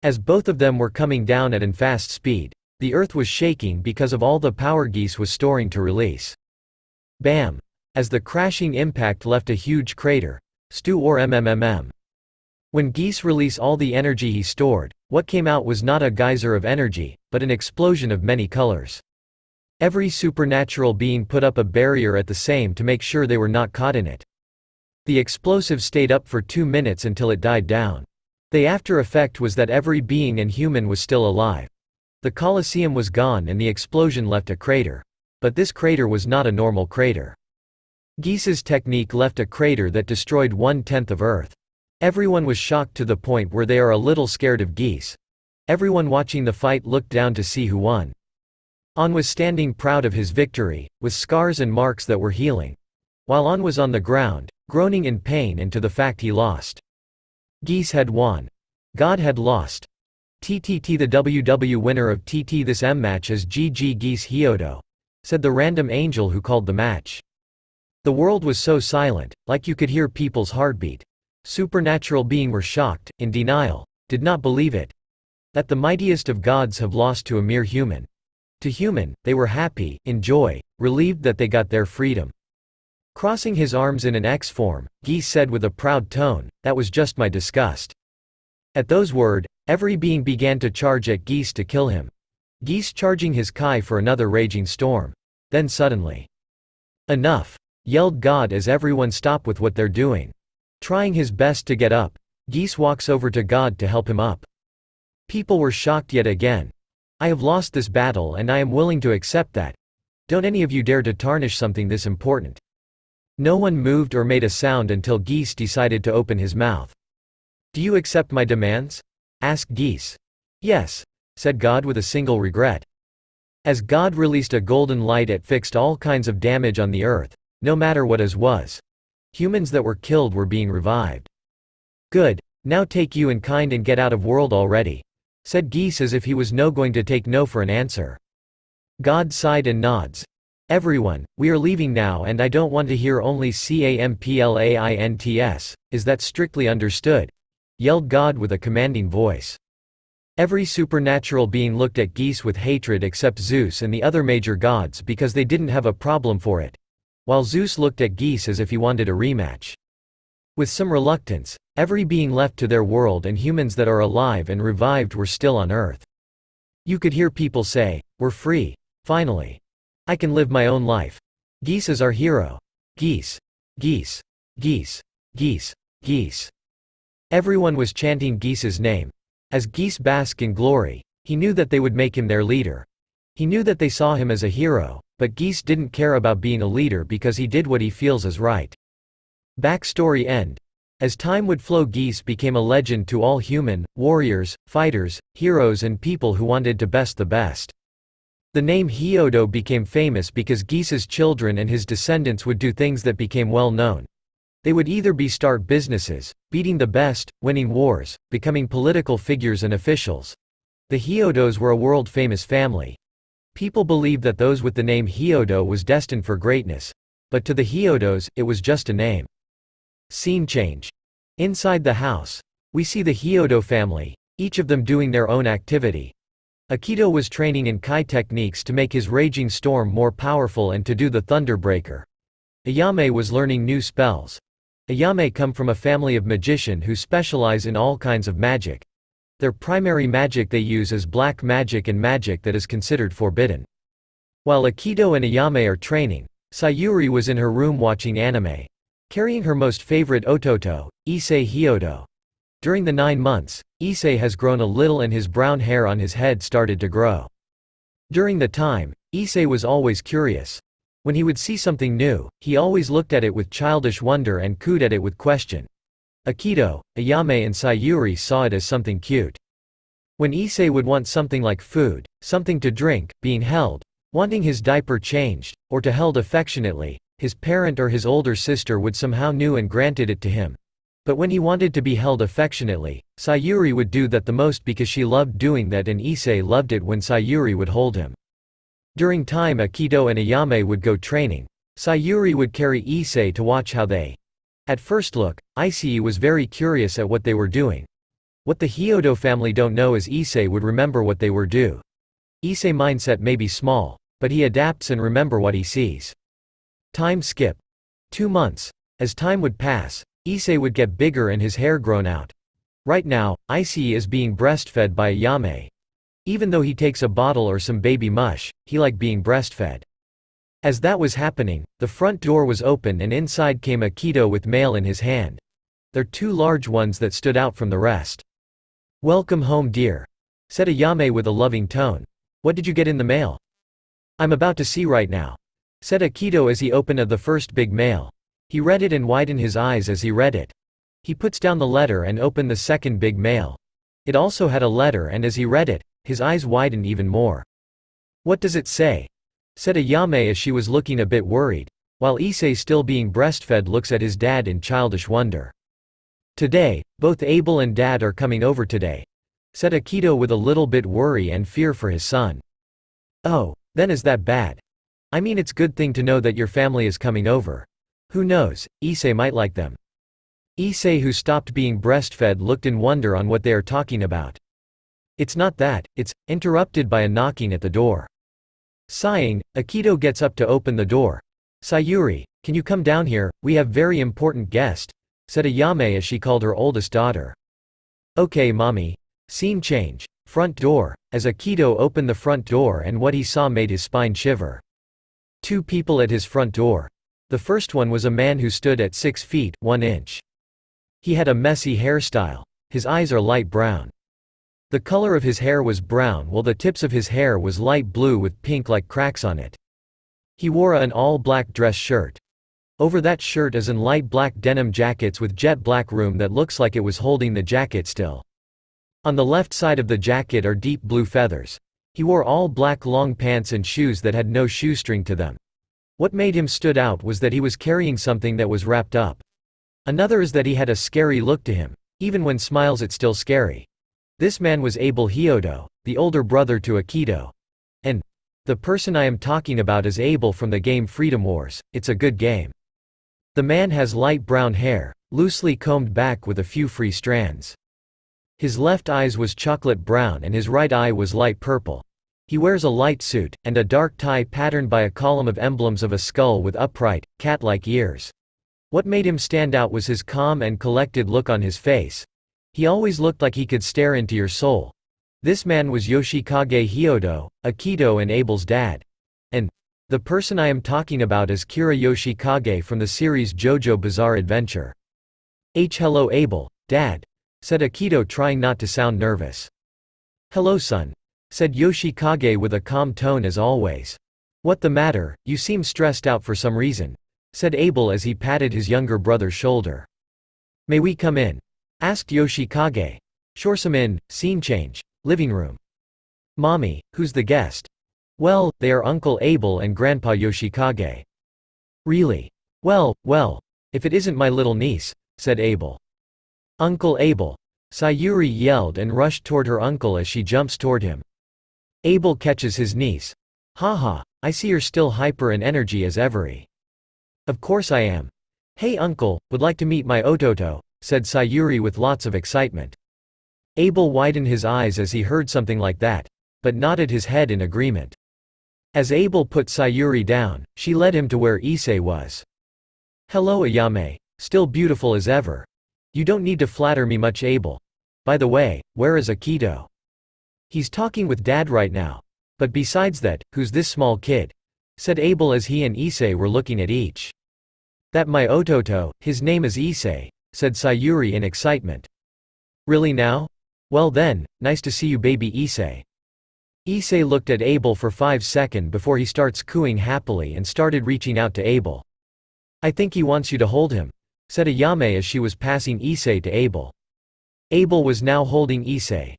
As both of them were coming down at an fast speed, the earth was shaking because of all the power Geese was storing to release. Bam! As the crashing impact left a huge crater. Stu or MMMM. When Geese release all the energy he stored, what came out was not a geyser of energy, but an explosion of many colors. Every supernatural being put up a barrier at the same to make sure they were not caught in it. The explosive stayed up for 2 minutes until it died down. The after effect was that every being and human was still alive. The Colosseum was gone and the explosion left a crater. But this crater was not a normal crater. Geese's technique left a crater that destroyed 1/10 of Earth. Everyone was shocked to the point where they are a little scared of Geese. Everyone watching the fight looked down to see who won. On was standing proud of his victory, with scars and marks that were healing. While On was on the ground, groaning in pain and to the fact he lost. Geese had won. God had lost. TTT. The WW winner of TT this M match is GG Geese Hyodo, said the random angel who called the match. The world was so silent, like you could hear people's heartbeat. Supernatural being were shocked, in denial, did not believe it. That the mightiest of gods have lost to a mere human. To human, they were happy, in joy, relieved that they got their freedom. Crossing his arms in an X form, Geese said with a proud tone, "That was just my disgust." At those words, every being began to charge at Geese to kill him. Geese charging his Kai for another raging storm. Then suddenly, "Enough!" yelled God as everyone stopped with what they're doing. Trying his best to get up, Geese walks over to God to help him up. People were shocked yet again. "I have lost this battle and I am willing to accept that. Don't any of you dare to tarnish something this important." No one moved or made a sound until Geese decided to open his mouth. "Do you accept my demands?" asked Geese. "Yes," said God with a single regret. As God released a golden light, it fixed all kinds of damage on the earth, no matter what as was. Humans that were killed were being revived. "Good, now take you and kind and get out of world already," said Geese as if he was no going to take no for an answer. God sighed and nods. "Everyone, we are leaving now and I don't want to hear only CAMPLAINTS, is that strictly understood?" yelled God with a commanding voice. Every supernatural being looked at Geese with hatred except Zeus and the other major gods because they didn't have a problem for it. While Zeus looked at Geese as if he wanted a rematch. With some reluctance, every being left to their world and humans that are alive and revived were still on Earth. You could hear people say, "We're free, finally. I can live my own life. Geese is our hero. Geese. Geese. Geese. Geese. Geese." Everyone was chanting Geese's name. As Geese basked in glory, he knew that they would make him their leader. He knew that they saw him as a hero, but Geese didn't care about being a leader because he did what he feels is right. Backstory end. As time would flow, Geese became a legend to all human, warriors, fighters, heroes and people who wanted to best the best. The name Hyodo became famous because Geese's children and his descendants would do things that became well known. They would either start businesses, beating the best, winning wars, becoming political figures and officials. The Hyodos were a world-famous family. People believed that those with the name Hyodo was destined for greatness. But to the Hyodos, it was just a name. Scene change. Inside the house, we see the Hyodo family, each of them doing their own activity. Akito was training in Kai techniques to make his raging storm more powerful and to do the Thunderbreaker. Ayame was learning new spells. Ayame come from a family of magicians who specialize in all kinds of magic. Their primary magic they use is black magic and magic that is considered forbidden. While Akito and Ayame are training, Sayuri was in her room watching anime. Carrying her most favorite Ototo, Issei Hyodo. During the 9 months, Issei has grown a little and his brown hair on his head started to grow. During the time, Issei was always curious. When he would see something new, he always looked at it with childish wonder and cooed at it with question. Akito, Ayame and Sayuri saw it as something cute. When Issei would want something like food, something to drink, being held, wanting his diaper changed, or to held affectionately, his parent or his older sister would somehow knew and granted it to him. But when he wanted to be held affectionately, Sayuri would do that the most because she loved doing that and Issei loved it when Sayuri would hold him. During time Akito and Ayame would go training, Sayuri would carry Issei to watch how they. At first look, Issei was very curious at what they were doing. What the Hyodo family don't know is Issei would remember what they were due. Issei mindset may be small, but he adapts and remember what he sees. Time skip. 2 months. As time would pass, Issei would get bigger and his hair grown out. Right now, Issei is being breastfed by Ayame. Even though he takes a bottle or some baby mush, he like being breastfed. As that was happening, the front door was open and inside came Akito with mail in his hand. They're 2 large ones that stood out from the rest. "Welcome home, dear," said Ayame with a loving tone. "What did you get in the mail?" "I'm about to see right now," said Akito as he opened the first big mail. He read it and widened his eyes as he read it. He puts down the letter and opened the second big mail. It also had a letter, and as he read it, his eyes widened even more. "What does it say?" said Ayame as she was looking a bit worried, while Issei, still being breastfed, looks at his dad in childish wonder. "Today, both Abel and Dad are coming over today," said Akito with a little bit worry and fear for his son. "Oh, then is that bad? I mean, it's good thing to know that your family is coming over. Who knows, Issei might like them." Issei, who stopped being breastfed, looked in wonder on what they are talking about. "It's not that, it's," interrupted by a knocking at the door. Sighing, Akito gets up to open the door. "Sayuri, can you come down here, we have very important guest," said Ayame as she called her oldest daughter. "Okay, mommy." Scene change. Front door. As Akito opened the front door, and what he saw made his spine shiver. 2 people at his front door. The first one was a man who stood at 6 feet, 1 inch. He had a messy hairstyle. His eyes are light brown. The color of his hair was brown, while the tips of his hair was light blue with pink-like cracks on it. He wore an all-black dress shirt. Over that shirt is an light black denim jackets with jet black room that looks like it was holding the jacket still. On the left side of the jacket are deep blue feathers. He wore all black long pants and shoes that had no shoestring to them. What made him stood out was that he was carrying something that was wrapped up. Another is that he had a scary look to him. Even when smiles, it's still scary. This man was Abel Hyodo, the older brother to Akito. And the person I am talking about is Abel from the game Freedom Wars. It's a good game. The man has light brown hair, loosely combed back with a few free strands. His left eye was chocolate brown and his right eye was light purple. He wears a light suit, and a dark tie patterned by a column of emblems of a skull with upright, cat-like ears. What made him stand out was his calm and collected look on his face. He always looked like he could stare into your soul. This man was Yoshikage Hyodo, Akito and Abel's dad. And the person I am talking about is Kira Yoshikage from the series JoJo Bizarre Adventure. Hello Abel, Dad," said Akito, trying not to sound nervous. "Hello son," said Yoshikage with a calm tone as always. "What the matter, you seem stressed out for some reason," said Abel as he patted his younger brother's shoulder. "May we come in?" asked Yoshikage. "Sure, some in." Scene change. Living room. "Mommy, who's the guest?" "Well, they are Uncle Abel and Grandpa Yoshikage." "Really? Well, if it isn't my little niece," said Abel. "Uncle Abel!" Sayuri yelled and rushed toward her uncle as she jumps toward him. Abel catches his niece. "Haha, I see you're still hyper and energy as every." "Of course I am. Hey uncle, would like to meet my Ototo," said Sayuri with lots of excitement. Abel widened his eyes as he heard something like that, but nodded his head in agreement. As Abel put Sayuri down, she led him to where Issei was. "Hello Ayame, still beautiful as ever. You don't need to flatter me much, Abel. By the way, where is Akito?" "He's talking with Dad right now. But besides that, who's this small kid?" said Abel as he and Issei were looking at each. "That my Ototo, his name is Issei," said Sayuri in excitement. "Really now? Well then, nice to see you baby Issei." Issei looked at Abel for 5 seconds before he starts cooing happily and started reaching out to Abel. "I think he wants you to hold him," said Ayame as she was passing Issei to Abel. Abel was now holding Issei.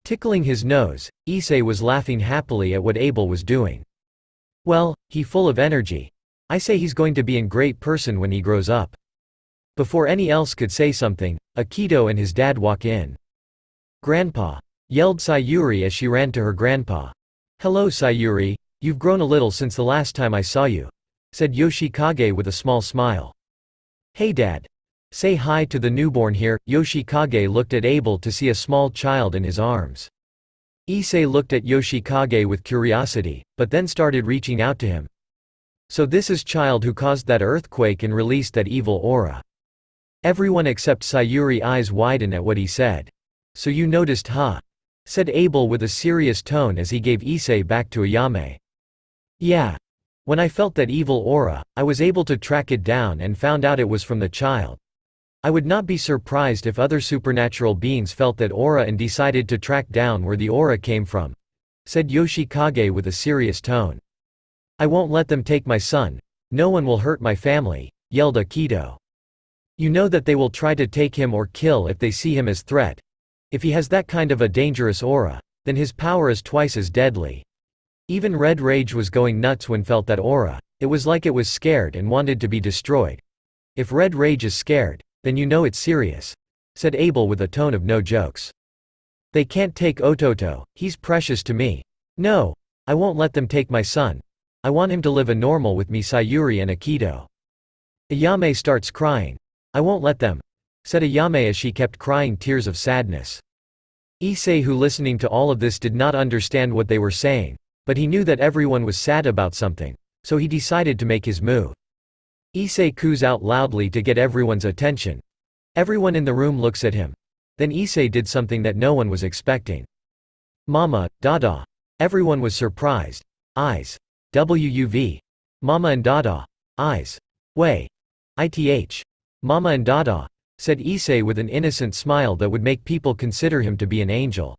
Tickling his nose, Issei was laughing happily at what Abel was doing. "Well, he full of energy. I say he's going to be a great person when he grows up." Before any else could say something, Akito and his dad walk in. "Grandpa!" yelled Sayuri as she ran to her grandpa. "Hello Sayuri, you've grown a little since the last time I saw you," said Yoshikage with a small smile. "Hey Dad." Say hi to the newborn here." Yoshikage looked at Abel to see a small child in his arms. Issei looked at Yoshikage with curiosity, but then started reaching out to him. "So this is child who caused that earthquake and released that evil aura." Everyone except Sayuri eyes widen at what he said. "So you noticed, huh?" said Abel with a serious tone as he gave Issei back to Ayame. "Yeah. When I felt that evil aura, I was able to track it down and found out it was from the child. I would not be surprised if other supernatural beings felt that aura and decided to track down where the aura came from," said Yoshikage with a serious tone. "I won't let them take my son. No one will hurt my family," yelled Akito. "You know that they will try to take him or kill if they see him as threat. If he has that kind of a dangerous aura, then his power is twice as deadly." Even Red Rage was going nuts when felt that aura. It was like it was scared and wanted to be destroyed. "If Red Rage is scared, then you know it's serious," said Abel with a tone of no jokes. "They can't take Ototo, he's precious to me. No, I won't let them take my son. I want him to live a normal with me." Sayuri and Akito. Ayame starts crying. "I won't let them," said Ayame as she kept crying tears of sadness. Issei, who listening to all of this did not understand what they were saying, but he knew that everyone was sad about something, so he decided to make his move. Issei coos out loudly to get everyone's attention. Everyone in the room looks at him. Then Issei did something that no one was expecting. "Mama, Dada." Everyone was surprised. Eyes. WUV. "Mama and Dada." Eyes. Way. ITH. "Mama and Dada," said Issei with an innocent smile that would make people consider him to be an angel.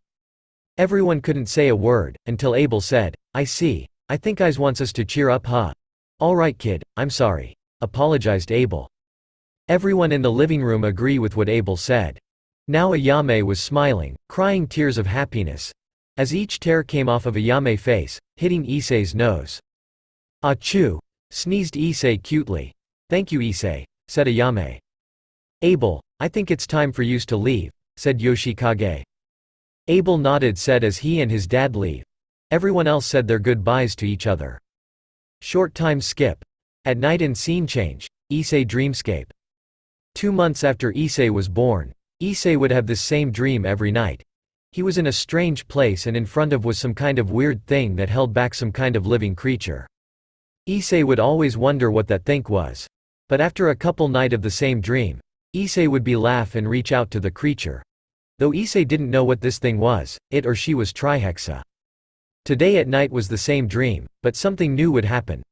Everyone couldn't say a word, until Abel said, "I see. I think Eyes wants us to cheer up, huh?" "Alright kid, I'm sorry," apologized Abel. Everyone in the living room agree with what Abel said. Now Ayame was smiling, crying tears of happiness, as each tear came off of Ayame's face, hitting Issei's nose. "Achoo!" sneezed Issei cutely. "Thank you Issei," said Ayame. "Abel, I think it's time for yous to leave," said Yoshikage. Abel nodded said as he and his dad leave. Everyone else said their goodbyes to each other. Short time skip. At night and scene change. Issei dreamscape. 2 months after Issei was born, Issei would have this same dream every night. He was in a strange place and in front of was some kind of weird thing that held back some kind of living creature. Issei would always wonder what that thing was. But after a couple night of the same dream, Issei would be laugh and reach out to the creature. Though Issei didn't know what this thing was, it or she was Trihexa. Today at night was the same dream, but something new would happen.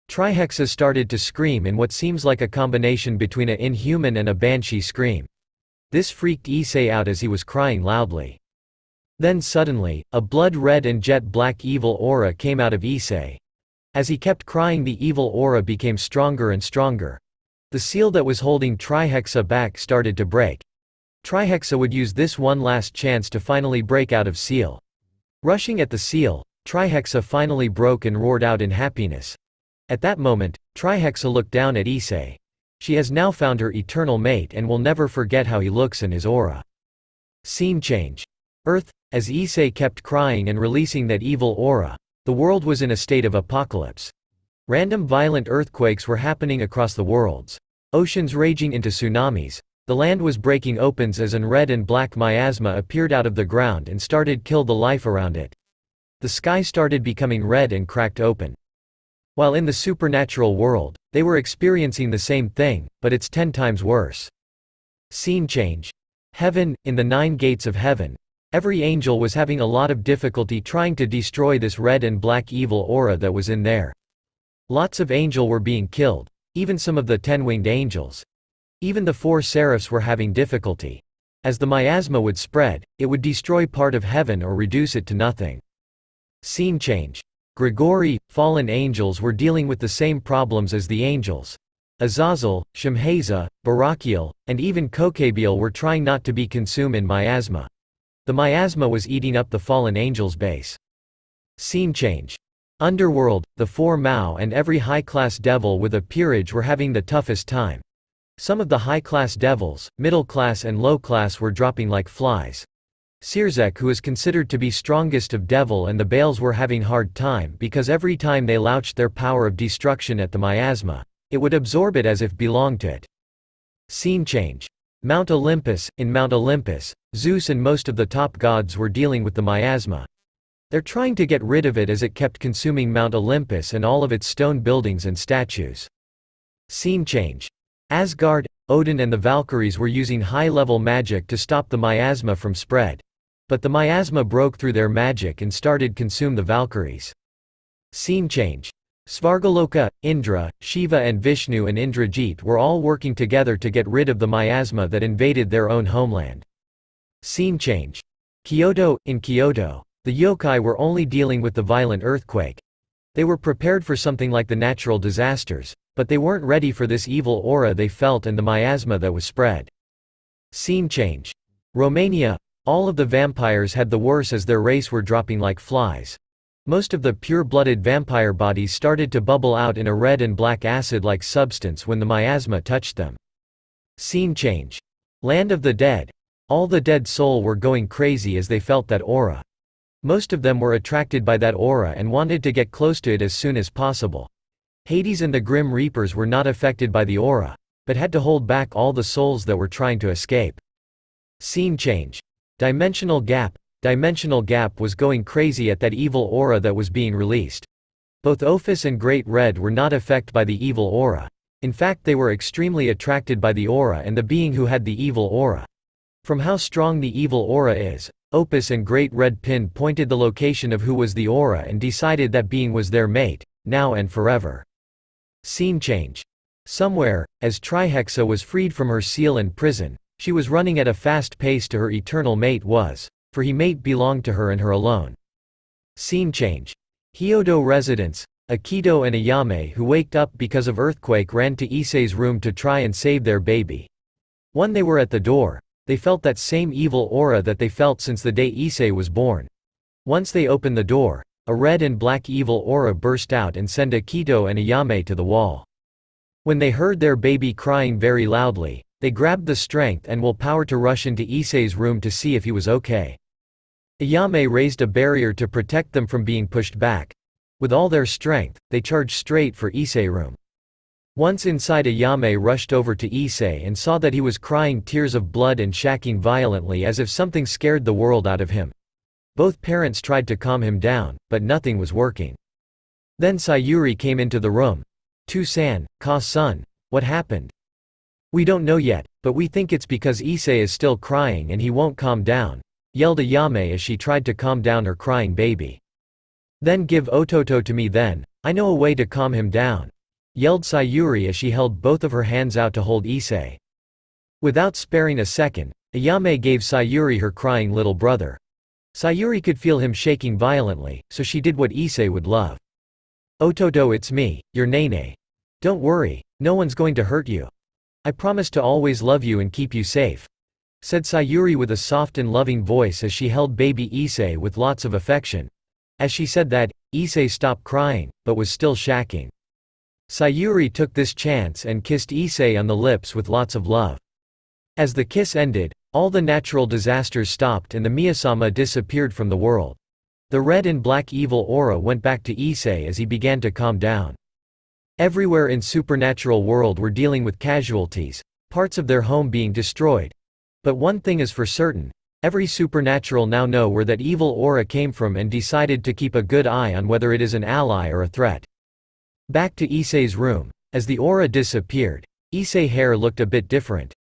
Trihexa started to scream in what seems like a combination between an inhuman and a banshee scream. This freaked Issei out as he was crying loudly. Then suddenly, a blood-red and jet-black evil aura came out of Issei. As he kept crying, the evil aura became stronger and stronger. The seal that was holding Trihexa back started to break. Trihexa would use this one last chance to finally break out of seal. Rushing at the seal, Trihexa finally broke and roared out in happiness. At that moment, Trihexa looked down at Issei. She has now found her eternal mate and will never forget how he looks and his aura. Scene change. Earth. As Issei kept crying and releasing that evil aura, the world was in a state of apocalypse. Random violent earthquakes were happening across the worlds. Oceans raging into tsunamis. The land was breaking open as an red and black miasma appeared out of the ground and started kill the life around it. The sky started becoming red and cracked open. While in the supernatural world, they were experiencing the same thing, but it's 10 times worse. Scene change. Heaven. In the 9 gates of heaven, every angel was having a lot of difficulty trying to destroy this red and black evil aura that was in there. Lots of angels were being killed, even some of the 10-winged angels. Even the 4 seraphs were having difficulty. As the miasma would spread, it would destroy part of heaven or reduce it to nothing. Scene change. Grigori. Fallen angels were dealing with the same problems as the angels. Azazel, Shemhaza, Barakiel, and even Kokabiel were trying not to be consumed in miasma. The miasma was eating up the fallen angels' base. Scene change. Underworld. The 4 Mao and every high-class devil with a peerage were having the toughest time. Some of the high-class devils, middle-class and low-class were dropping like flies. Sirzek, who is considered to be strongest of devil and the Baals, were having hard time because every time they launched their power of destruction at the miasma, it would absorb it as if belonged to it. Scene change. Mount Olympus. In Mount Olympus, Zeus and most of the top gods were dealing with the miasma. They're trying to get rid of it as it kept consuming Mount Olympus and all of its stone buildings and statues. Scene change. Asgard, Odin and the Valkyries were using high-level magic to stop the miasma from spread. But the miasma broke through their magic and started consume the Valkyries. Scene change. Svargaloka, Indra, Shiva and Vishnu and Indrajit were all working together to get rid of the miasma that invaded their own homeland. Scene change. Kyoto. In Kyoto, the yokai were only dealing with the violent earthquake. They were prepared for something like the natural disasters, but they weren't ready for this evil aura they felt and the miasma that was spread. Scene change. Romania. All of the vampires had the worse as their race were dropping like flies. Most of the pure-blooded vampire bodies started to bubble out in a red and black acid-like substance when the miasma touched them. Scene change. Land of the dead. All the dead soul were going crazy as they felt that aura. Most of them were attracted by that aura and wanted to get close to it as soon as possible. Hades and the Grim Reapers were not affected by the aura, but had to hold back all the souls that were trying to escape. Scene change. Dimensional gap. Dimensional Gap was going crazy at that evil aura that was being released. Both Ophis and Great Red were not affected by the evil aura. In fact, they were extremely attracted by the aura and the being who had the evil aura. From how strong the evil aura is, Opus and Great Red pinpointed the location of who was the aura and decided that being was their mate, now and forever. Scene change. Somewhere, as Trihexa was freed from her seal and prison, she was running at a fast pace to her eternal mate was. For he mate belonged to her and her alone. Scene change. Hyodo residents. Akito and Ayame who waked up because of earthquake ran to Issei's room to try and save their baby. When they were at the door, they felt that same evil aura that they felt since the day Issei was born. Once they opened the door, a red and black evil aura burst out and sent Akito and Ayame to the wall. When they heard their baby crying very loudly, they grabbed the strength and willpower to rush into Issei's room to see if he was okay. Ayame raised a barrier to protect them from being pushed back. With all their strength, they charged straight for Issei's room. Once inside, Ayame rushed over to Issei and saw that he was crying tears of blood and shaking violently as if something scared the world out of him. Both parents tried to calm him down, but nothing was working. Then Sayuri came into the room. "To-san, Ka-san, what happened?" "We don't know yet, but we think it's because Issei is still crying and he won't calm down," yelled Ayame as she tried to calm down her crying baby. "Then give Ototo to me then, I know a way to calm him down," yelled Sayuri as she held both of her hands out to hold Issei. Without sparing a second, Ayame gave Sayuri her crying little brother. Sayuri could feel him shaking violently, so she did what Issei would love. "Ototo, it's me, your Nene. Don't worry, no one's going to hurt you. I promise to always love you and keep you safe," said Sayuri with a soft and loving voice as she held baby Issei with lots of affection. As she said that, Issei stopped crying, but was still shaking. Sayuri took this chance and kissed Issei on the lips with lots of love. As the kiss ended, all the natural disasters stopped and the Miyasama disappeared from the world. The red and black evil aura went back to Issei as he began to calm down. Everywhere in supernatural world were dealing with casualties, parts of their home being destroyed. But one thing is for certain, every supernatural now know where that evil aura came from and decided to keep a good eye on whether it is an ally or a threat. Back to Issei's room. As the aura disappeared, Issei's hair looked a bit different.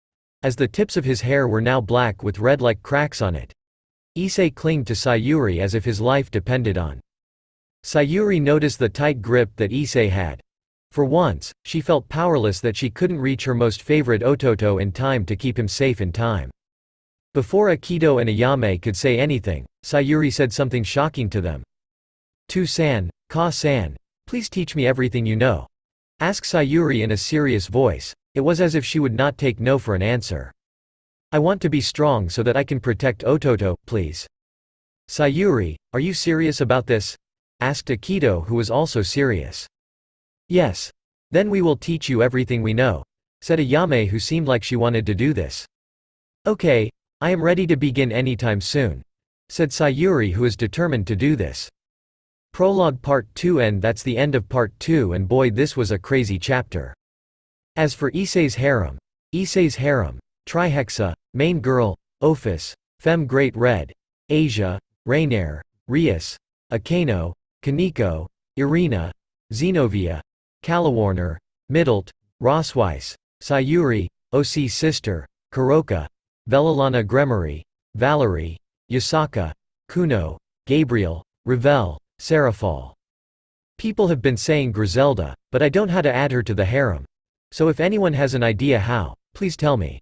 As the tips of his hair were now black with red-like cracks on it. Issei clinged to Sayuri as if his life depended on. Sayuri noticed the tight grip that Issei had. For once, she felt powerless that she couldn't reach her most favorite Ototo in time to keep him safe in time. Before Akito and Ayame could say anything, Sayuri said something shocking to them. "To-san, Ka-san, please teach me everything you know," asked Sayuri in a serious voice. It was as if she would not take no for an answer. "I want to be strong so that I can protect Ototo, please." "Sayuri, are you serious about this?" asked Akito, who was also serious. "Yes. Then we will teach you everything we know," said Ayame, who seemed like she wanted to do this. "Okay, I am ready to begin anytime soon," said Sayuri, who is determined to do this. Prologue Part 2. And that's the end of Part 2, and boy, this was a crazy chapter. As for Issei's harem, Issei's harem: Trihexa, main girl, Ophis, femme great red, Asia, Rainier, Rias, Akano, Kaneko, Irina, Zenobia, Calawarner, Middelt, Rosweiss, Sayuri, OC's sister, Kuroka, Velalana Gremory, Valerie, Yasaka, Kuno, Gabriel, Ravel, Serafal. People have been saying Griselda, but I don't know how to add her to the harem. So if anyone has an idea how, please tell me.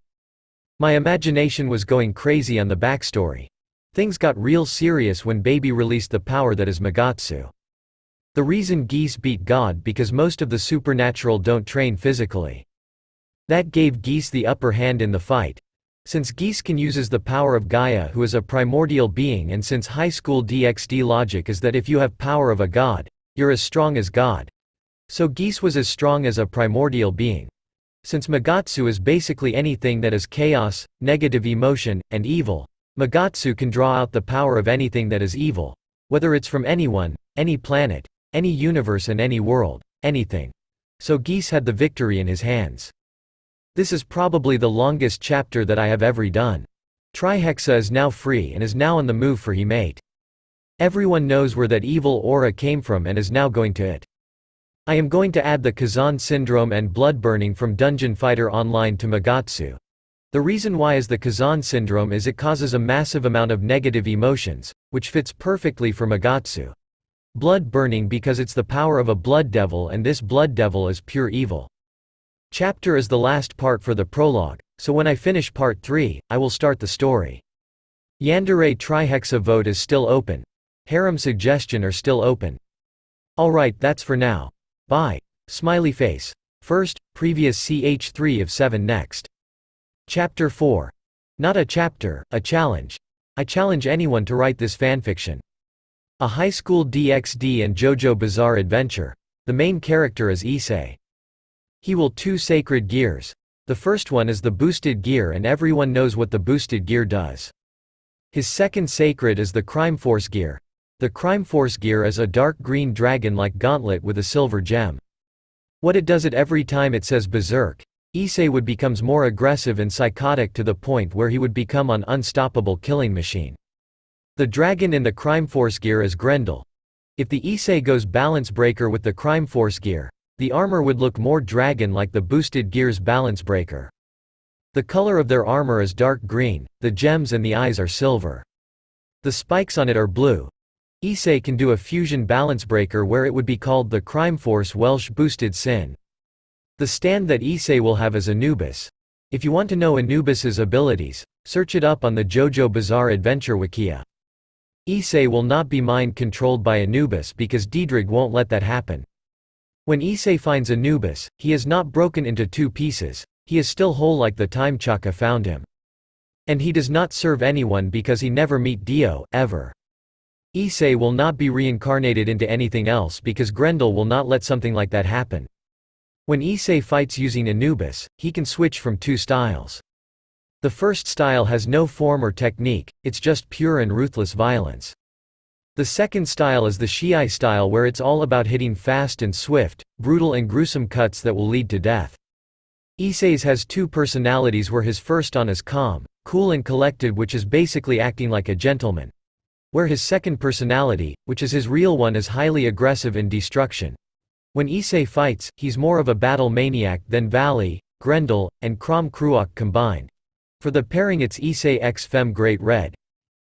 My imagination was going crazy on the backstory. Things got real serious when Baby released the power that is Magatsu. The reason Geese beat God because most of the supernatural don't train physically. That gave Geese the upper hand in the fight. Since Geese can uses the power of Gaia who is a primordial being, and since high school DxD logic is that if you have power of a god, you're as strong as God. So Geese was as strong as a primordial being. Since Magatsu is basically anything that is chaos, negative emotion, and evil, Magatsu can draw out the power of anything that is evil. Whether it's from anyone, any planet, any universe and any world, anything. So Geese had the victory in his hands. This is probably the longest chapter that I have ever done. Trihexa is now free and is now on the move for Himate. Everyone knows where that evil aura came from and is now going to it. I am going to add the Kazan syndrome and blood burning from Dungeon Fighter Online to Magatsu. The reason why is the Kazan syndrome is it causes a massive amount of negative emotions, which fits perfectly for Magatsu. Blood burning because it's the power of a blood devil, and this blood devil is pure evil. Chapter is the last part for the prologue, so when I finish part 3, I will start the story. Yandere Trihexa vote is still open. Harem suggestion are still open. Alright, that's for now. Bye. Smiley face. First, previous ch3 of 7 next. Chapter 4. Not a chapter, a challenge. I challenge anyone to write this fanfiction. A high school DxD and JoJo Bizarre adventure. The main character is Issei. He will 2 sacred gears. The first one is the boosted gear, and everyone knows what the boosted gear does. His second sacred is the Crime Force gear. The Crime Force gear is a dark green dragon-like gauntlet with a silver gem. What it does every time it says berserk, Issei would becomes more aggressive and psychotic to the point where he would become an unstoppable killing machine. The dragon in the Crime Force gear is Grendel. If the Issei goes balance breaker with the Crime Force gear, the armor would look more dragon like the boosted gear's balance breaker. The color of their armor is dark green, the gems and the eyes are silver. The spikes on it are blue. Issei can do a fusion balance breaker where it would be called the Crime Force Welsh Boosted Sin. The stand that Issei will have is Anubis. If you want to know Anubis's abilities, search it up on the JoJo Bizarre Adventure Wikia. Issei will not be mind controlled by Anubis because Diedrich won't let that happen. When Issei finds Anubis, he is not broken into 2 pieces, he is still whole like the time Chaka found him. And he does not serve anyone because he never meet Dio, ever. Issei will not be reincarnated into anything else because Grendel will not let something like that happen. When Issei fights using Anubis, he can switch from 2 styles. The first style has no form or technique, it's just pure and ruthless violence. The second style is the Shiai style where it's all about hitting fast and swift, brutal and gruesome cuts that will lead to death. Issei's has 2 personalities where his first on is calm, cool and collected, which is basically acting like a gentleman. Where his second personality, which is his real one, is highly aggressive in destruction. When Issei fights, he's more of a battle maniac than Valley, Grendel, and Crom Cruach combined. For the pairing it's Issei x Femme Great Red.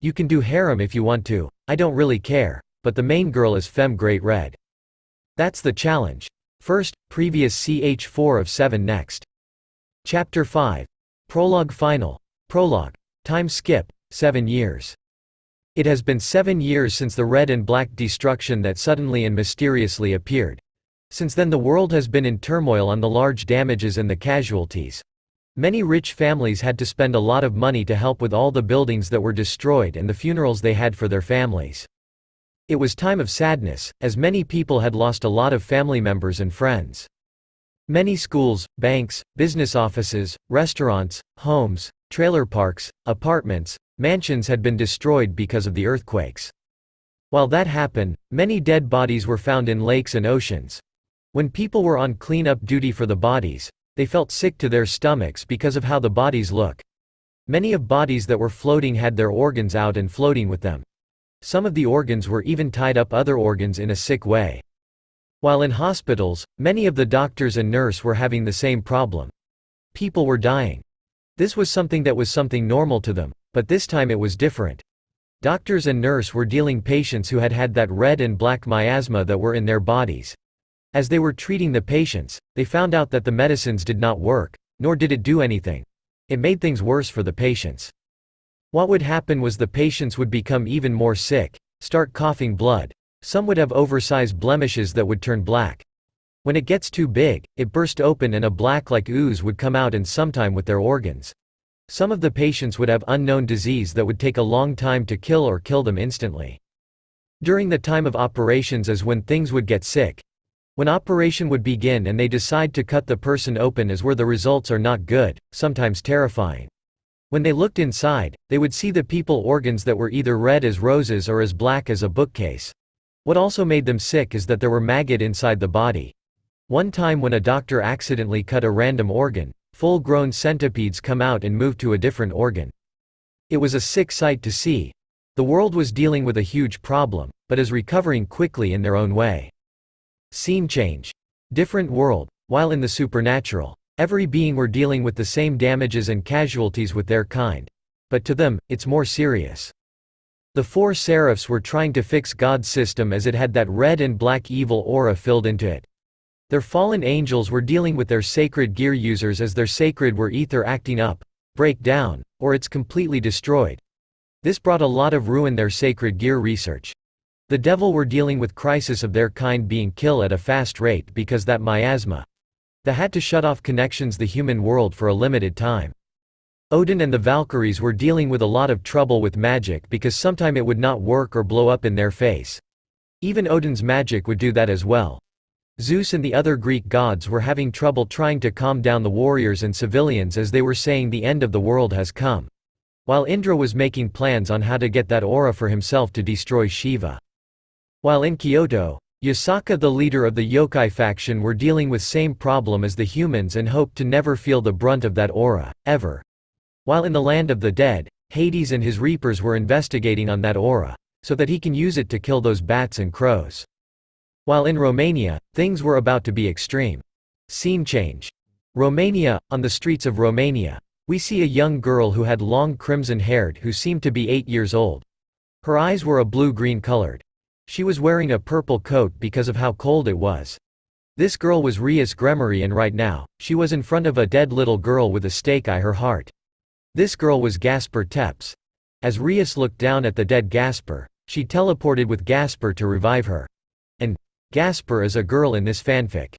You can do harem if you want to, I don't really care, but the main girl is Femme Great Red. That's the challenge. First, previous ch4 of 7 next. Chapter 5. Prologue Final. Prologue. Time skip, 7 years. It has been 7 years since the red and black destruction that suddenly and mysteriously appeared. Since then the world has been in turmoil on the large damages and the casualties. Many rich families had to spend a lot of money to help with all the buildings that were destroyed and the funerals they had for their families. It was time of sadness, as many people had lost a lot of family members and friends. Many schools, banks, business offices, restaurants, homes, trailer parks, apartments, mansions had been destroyed because of the earthquakes. While that happened, many dead bodies were found in lakes and oceans. When people were on cleanup duty for the bodies, They felt sick to their stomachs because of how the bodies look. Many of bodies that were floating had their organs out and floating with them. Some of the organs were even tied up other organs in a sick way. While in hospitals, many of the doctors and nurse were having the same problem. People were dying. This was something normal to them, but this time it was different. Doctors and nurse were dealing patients who had had that red and black miasma that were in their bodies. As they were treating the patients, they found out that the medicines did not work, nor did it do anything. It made things worse for the patients. What would happen was the patients would become even more sick, start coughing blood. Some would have oversized blemishes that would turn black. When it gets too big, it burst open and a black-like ooze would come out, and sometime with their organs. Some of the patients would have unknown disease that would take a long time to kill or kill them instantly. During the time of operations is when things would get sick. When operation would begin and they decide to cut the person open is where the results are not good, sometimes terrifying. When they looked inside, they would see the people organs that were either red as roses or as black as a bookcase. What also made them sick is that there were maggot inside the body. One time when a doctor accidentally cut a random organ, full-grown centipedes come out and move to a different organ. It was a sick sight to see. The world was dealing with a huge problem, but is recovering quickly in their own way. Scene change. Different world. While in the supernatural, every being were dealing with the same damages and casualties with their kind. But to them, it's more serious. The four seraphs were trying to fix God's system as it had that red and black evil aura filled into it. Their fallen angels were dealing with their sacred gear users as their sacred were either acting up, break down, or it's completely destroyed. This brought a lot of ruin their sacred gear research. The devil were dealing with crisis of their kind being killed at a fast rate because that miasma. They had to shut off connections the human world for a limited time. Odin and the Valkyries were dealing with a lot of trouble with magic because sometime it would not work or blow up in their face. Even Odin's magic would do that as well. Zeus and the other Greek gods were having trouble trying to calm down the warriors and civilians as they were saying the end of the world has come. While Indra was making plans on how to get that aura for himself to destroy Shiva. While in Kyoto, Yasaka the leader of the yokai faction were dealing with same problem as the humans and hoped to never feel the brunt of that aura, ever. While in the land of the dead, Hades and his reapers were investigating on that aura, so that he can use it to kill those bats and crows. While in Romania, things were about to be extreme. Scene change. Romania. On the streets of Romania, we see a young girl who had long crimson-haired who seemed to be 8 years old. Her eyes were a blue-green colored. She was wearing a purple coat because of how cold it was. This girl was Rias Gremory, and right now, she was in front of a dead little girl with a stake in her heart. This girl was Gaspar Teps. As Rias looked down at the dead Gaspar, she teleported with Gaspar to revive her. And Gaspar is a girl in this fanfic.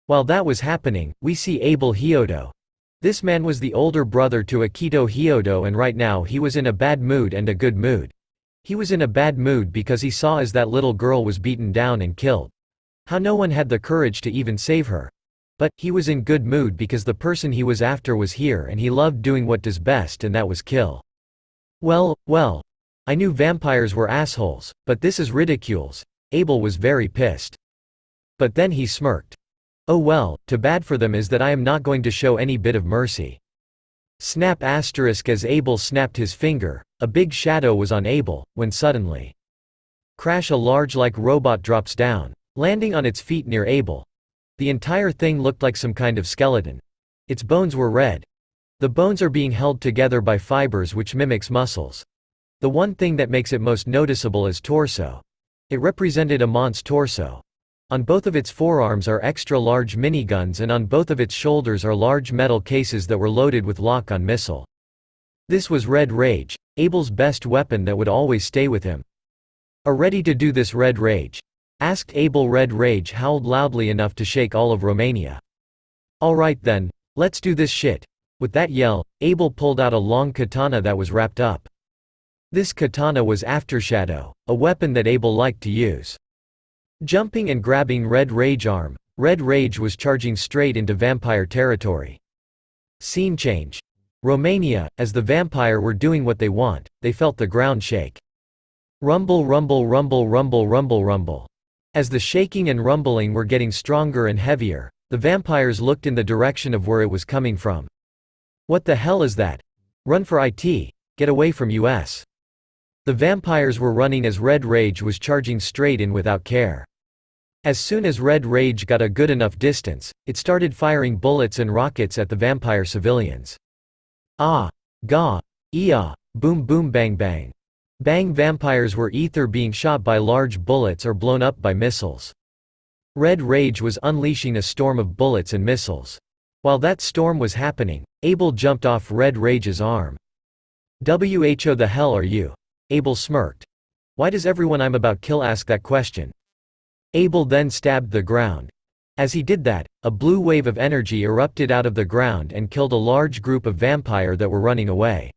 While that was happening, we see Abel Hiodo. This man was the older brother to Akito Hiodo, and right now he was in a bad mood and a good mood. He was in a bad mood because he saw as that little girl was beaten down and killed. How no one had the courage to even save her. But he was in good mood because the person he was after was here and he loved doing what does best, and that was kill. Well, I knew vampires were assholes, but this is ridicules. Abel was very pissed. But then he smirked. Oh well, too bad for them is that I am not going to show any bit of mercy. Snap asterisk. As Abel snapped his finger, a big shadow was on Abel, when suddenly crash, a large like robot drops down, landing on its feet near Abel. The entire thing looked like some kind of skeleton. Its bones were red. The bones are being held together by fibers which mimics muscles. The one thing that makes it most noticeable is torso. It represented Amont's torso. On both of its forearms are extra large miniguns, and on both of its shoulders are large metal cases that were loaded with lock-on missile. This was Red Rage, Abel's best weapon that would always stay with him. Are ready to do this, Red Rage? Asked Abel. Red Rage howled loudly enough to shake all of Romania. Alright then, let's do this shit. With that yell, Abel pulled out a long katana that was wrapped up. This katana was Aftershadow, a weapon that Abel liked to use. Jumping and grabbing Red Rage arm, Red Rage was charging straight into vampire territory. Scene change. Romania. As the vampire were doing what they want, they felt the ground shake. Rumble, rumble, rumble, rumble, rumble, rumble. As the shaking and rumbling were getting stronger and heavier, The vampires looked in the direction of where it was coming from. What the hell is that? Run for it. Get away from us. The vampires were running as Red Rage was charging straight in without care. As soon as Red Rage got a good enough distance, it started firing bullets and rockets at the vampire civilians. Ah! Gah! Eeah! Boom boom bang bang. Bang, vampires were either being shot by large bullets or blown up by missiles. Red Rage was unleashing a storm of bullets and missiles. While that storm was happening, Abel jumped off Red Rage's arm. "Who the hell are you?" Abel smirked. "Why does everyone I'm about kill ask that question?" Abel then stabbed the ground. As he did that, a blue wave of energy erupted out of the ground and killed a large group of vampire that were running away.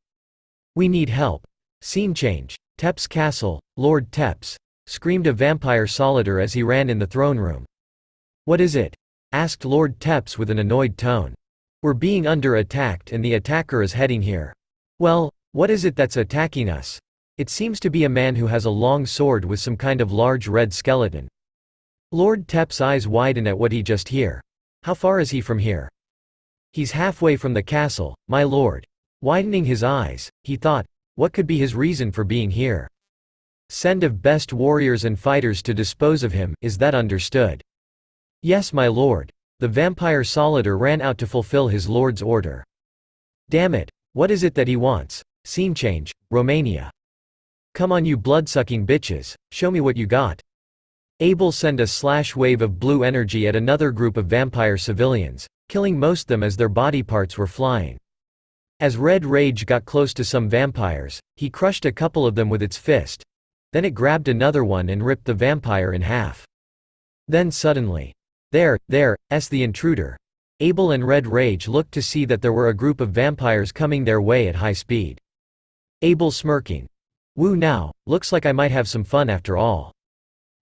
"We need help." Scene change. Tep's castle. "Lord Tepes," screamed a vampire soldier as he ran in the throne room. "What is it?" asked Lord Tepes with an annoyed tone. "We're being under attacked and the attacker is heading here." "Well, what is it that's attacking us?" "It seems to be a man who has a long sword with some kind of large red skeleton." Lord Tepes' eyes widen at what he just hear. "How far is he from here?" "He's halfway from the castle, my lord." Widening his eyes, he thought, what could be his reason for being here? "Send of best warriors and fighters to dispose of him, is that understood?" "Yes, my lord." The vampire soldier ran out to fulfill his lord's order. "Damn it, what is it that he wants?" Scene change. Romania. "Come on, you blood-sucking bitches, show me what you got." Abel sent a slash wave of blue energy at another group of vampire civilians, killing most them as their body parts were flying. As Red Rage got close to some vampires, he crushed a couple of them with its fist. Then it grabbed another one and ripped the vampire in half. Then suddenly, there's the intruder. Abel and Red Rage looked to see that there were a group of vampires coming their way at high speed. Abel smirking. "Woo, now, looks like I might have some fun after all.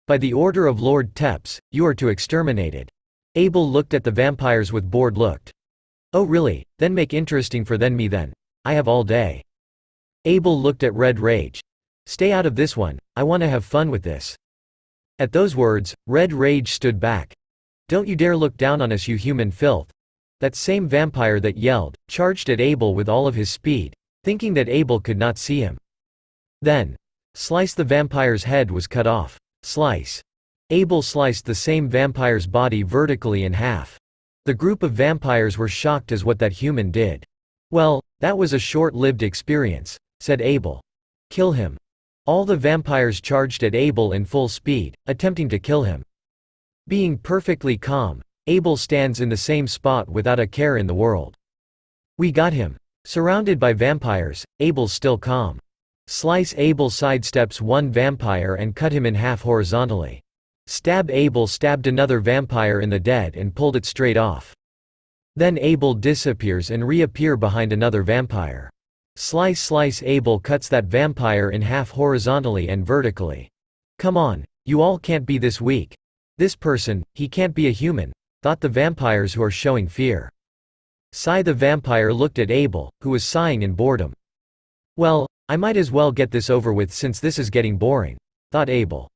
By the order of Lord Tepes, you are to exterminate it." Abel looked at the vampires with bored look. "Oh really, then make interesting for me then. I have all day." Abel looked at Red Rage. "Stay out of this one, I want to have fun with this." At those words, Red Rage stood back. "Don't you dare look down on us, you human filth." That same vampire that yelled, charged at Abel with all of his speed, thinking that Abel could not see him. Then, slice, the vampire's head was cut off. Slice. Abel sliced the same vampire's body vertically in half. The group of vampires were shocked as what that human did. "Well, that was a short-lived experience," said Abel. "Kill him." All the vampires charged at Abel in full speed, attempting to kill him. Being perfectly calm, Abel stands in the same spot without a care in the world. "We got him." Surrounded by vampires, Abel's still calm. Slice. Abel sidesteps one vampire and cut him in half horizontally. Stab. Abel stabbed another vampire in the dead and pulled it straight off. Then Abel disappears and reappear behind another vampire. Slice. Abel cuts that vampire in half horizontally and vertically. "Come on, you all can't be this weak. This person, he can't be a human," thought the vampires who are showing fear. Sigh. The vampire looked at Abel, who was sighing in boredom. "Well, I might as well get this over with since this is getting boring," thought Abel.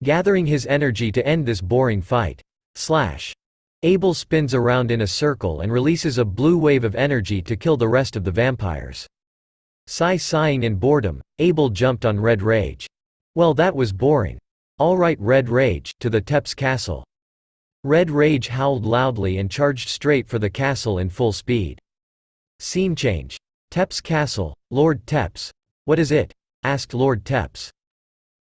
Gathering his energy to end this boring fight. Abel spins around in a circle and releases a blue wave of energy to kill the rest of the vampires. Sighing in boredom, Abel jumped on Red Rage. "Well, that was boring. All right, Red Rage, to the Tepes castle." Red Rage howled loudly and charged straight for the castle in full speed. Scene change. Tepes castle. "Lord Tepes." "What is it?" asked Lord Tepes.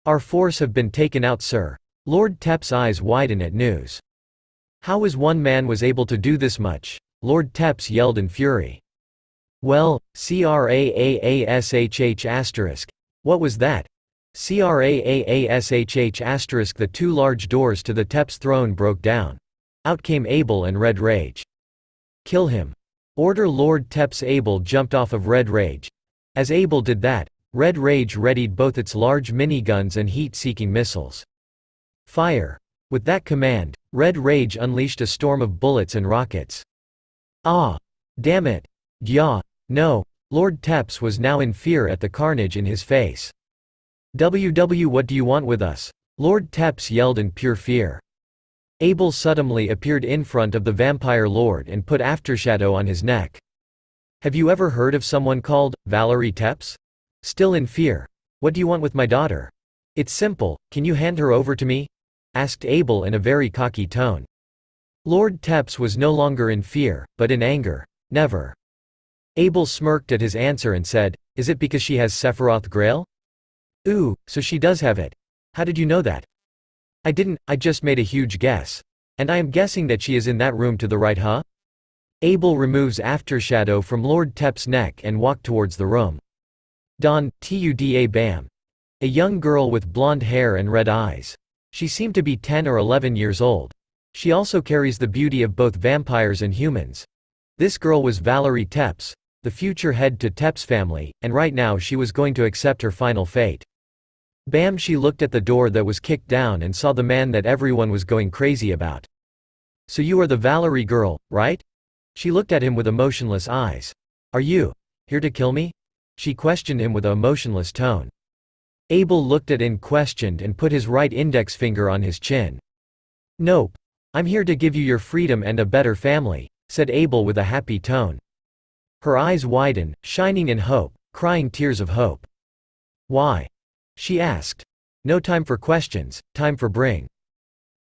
"Our force have been taken out, sir." Lord Tepes' eyes widen at news. "How is one man was able to do this much?" Lord Tepes yelled in fury. "Well, CRAASHH*. What was that?" CRAASHH*. The two large doors to the Tepes throne broke down. Out came Abel and Red Rage. "Kill him." Order. Lord Tepes. Abel jumped off of Red Rage. As Abel did that, Red Rage readied both its large miniguns and heat-seeking missiles. Fire. With that command, Red Rage unleashed a storm of bullets and rockets. Ah! Damn it! Yeah! No! Lord Tepes was now in fear at the carnage in his face. "What do you want with us?" Lord Tepes yelled in pure fear. Abel suddenly appeared in front of the vampire lord and put Aftershadow on his neck. Have you ever heard of someone called Valerie Tepes? Still in fear? What do you want with my daughter? It's simple, can you hand her over to me? Asked Abel in a very cocky tone. Lord Tepes was no longer in fear, but in anger. Never. Abel smirked at his answer and said, Is it because she has Sephiroth Grail? Ooh, so she does have it. How did you know that? I didn't, I just made a huge guess. And I am guessing that she is in that room to the right, huh? Abel removes Aftershadow from Lord Tepes' neck and walked towards the room. Dawn, Tuda Bam. A young girl with blonde hair and red eyes. She seemed to be 10 or 11 years old. She also carries the beauty of both vampires and humans. This girl was Valerie Tepes, the future head to Tepes family, and right now she was going to accept her final fate. Bam! She looked at the door that was kicked down and saw the man that everyone was going crazy about. So you are the Valerie girl, right? She looked at him with emotionless eyes. Are you here to kill me? She questioned him with an emotionless tone. Abel looked at him questioned and put his right index finger on his chin. Nope. I'm here to give you your freedom and a better family, said Abel with a happy tone. Her eyes widened, shining in hope, crying tears of hope. Why? She asked. No time for questions, time for bring.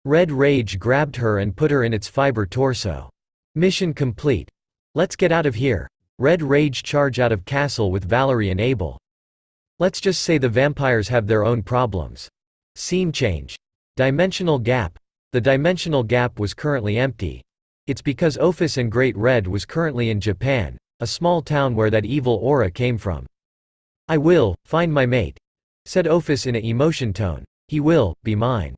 Red rage grabbed her and put her in its fiber torso. Mission complete. Let's get out of here. Red rage charge out of castle with Valerie and Abel. Let's just say the vampires have their own problems. Scene change. Dimensional gap. The dimensional gap was currently empty. It's because Ophis and Great Red was currently in Japan, a small town where that evil aura came from. I will find my mate, said Ophis in an emotion tone. He will be mine.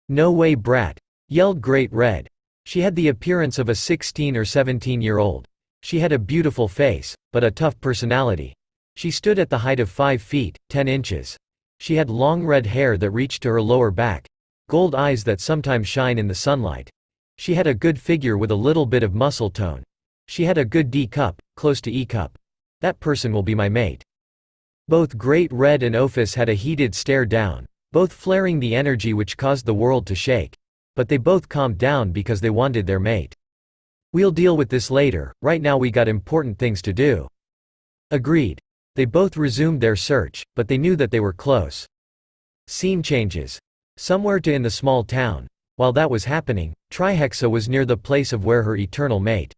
No way, brat, yelled Great Red. She had the appearance of a 16 or 17-year-old. She had a beautiful face, but a tough personality. She stood at the height of 5 feet, 10 inches. She had long red hair that reached to her lower back, gold eyes that sometimes shine in the sunlight. She had a good figure with a little bit of muscle tone. She had a good D cup, close to E cup. That person will be my mate. Both Great Red and Ophis had a heated stare down, both flaring the energy which caused the world to shake. But they both calmed down because they wanted their mate. We'll deal with this later, right now we got important things to do. Agreed. They both resumed their search, but they knew that they were close. Scene changes. Somewhere in the small town. While that was happening, Trihexa was near the place of where her eternal mate.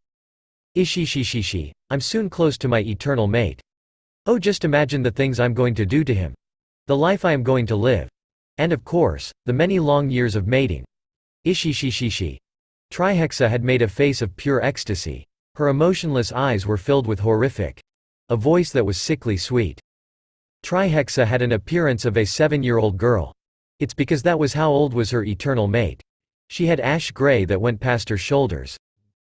Ishishishishi, I'm soon close to my eternal mate. Oh, just imagine the things I'm going to do to him. The life I am going to live. And of course, the many long years of mating. Ishishishishi. Trihexa had made a face of pure ecstasy. Her emotionless eyes were filled with horrific. A voice that was sickly sweet. Trihexa had an appearance of a 7-year-old girl. It's because that was how old was her eternal mate. She had ash gray that went past her shoulders.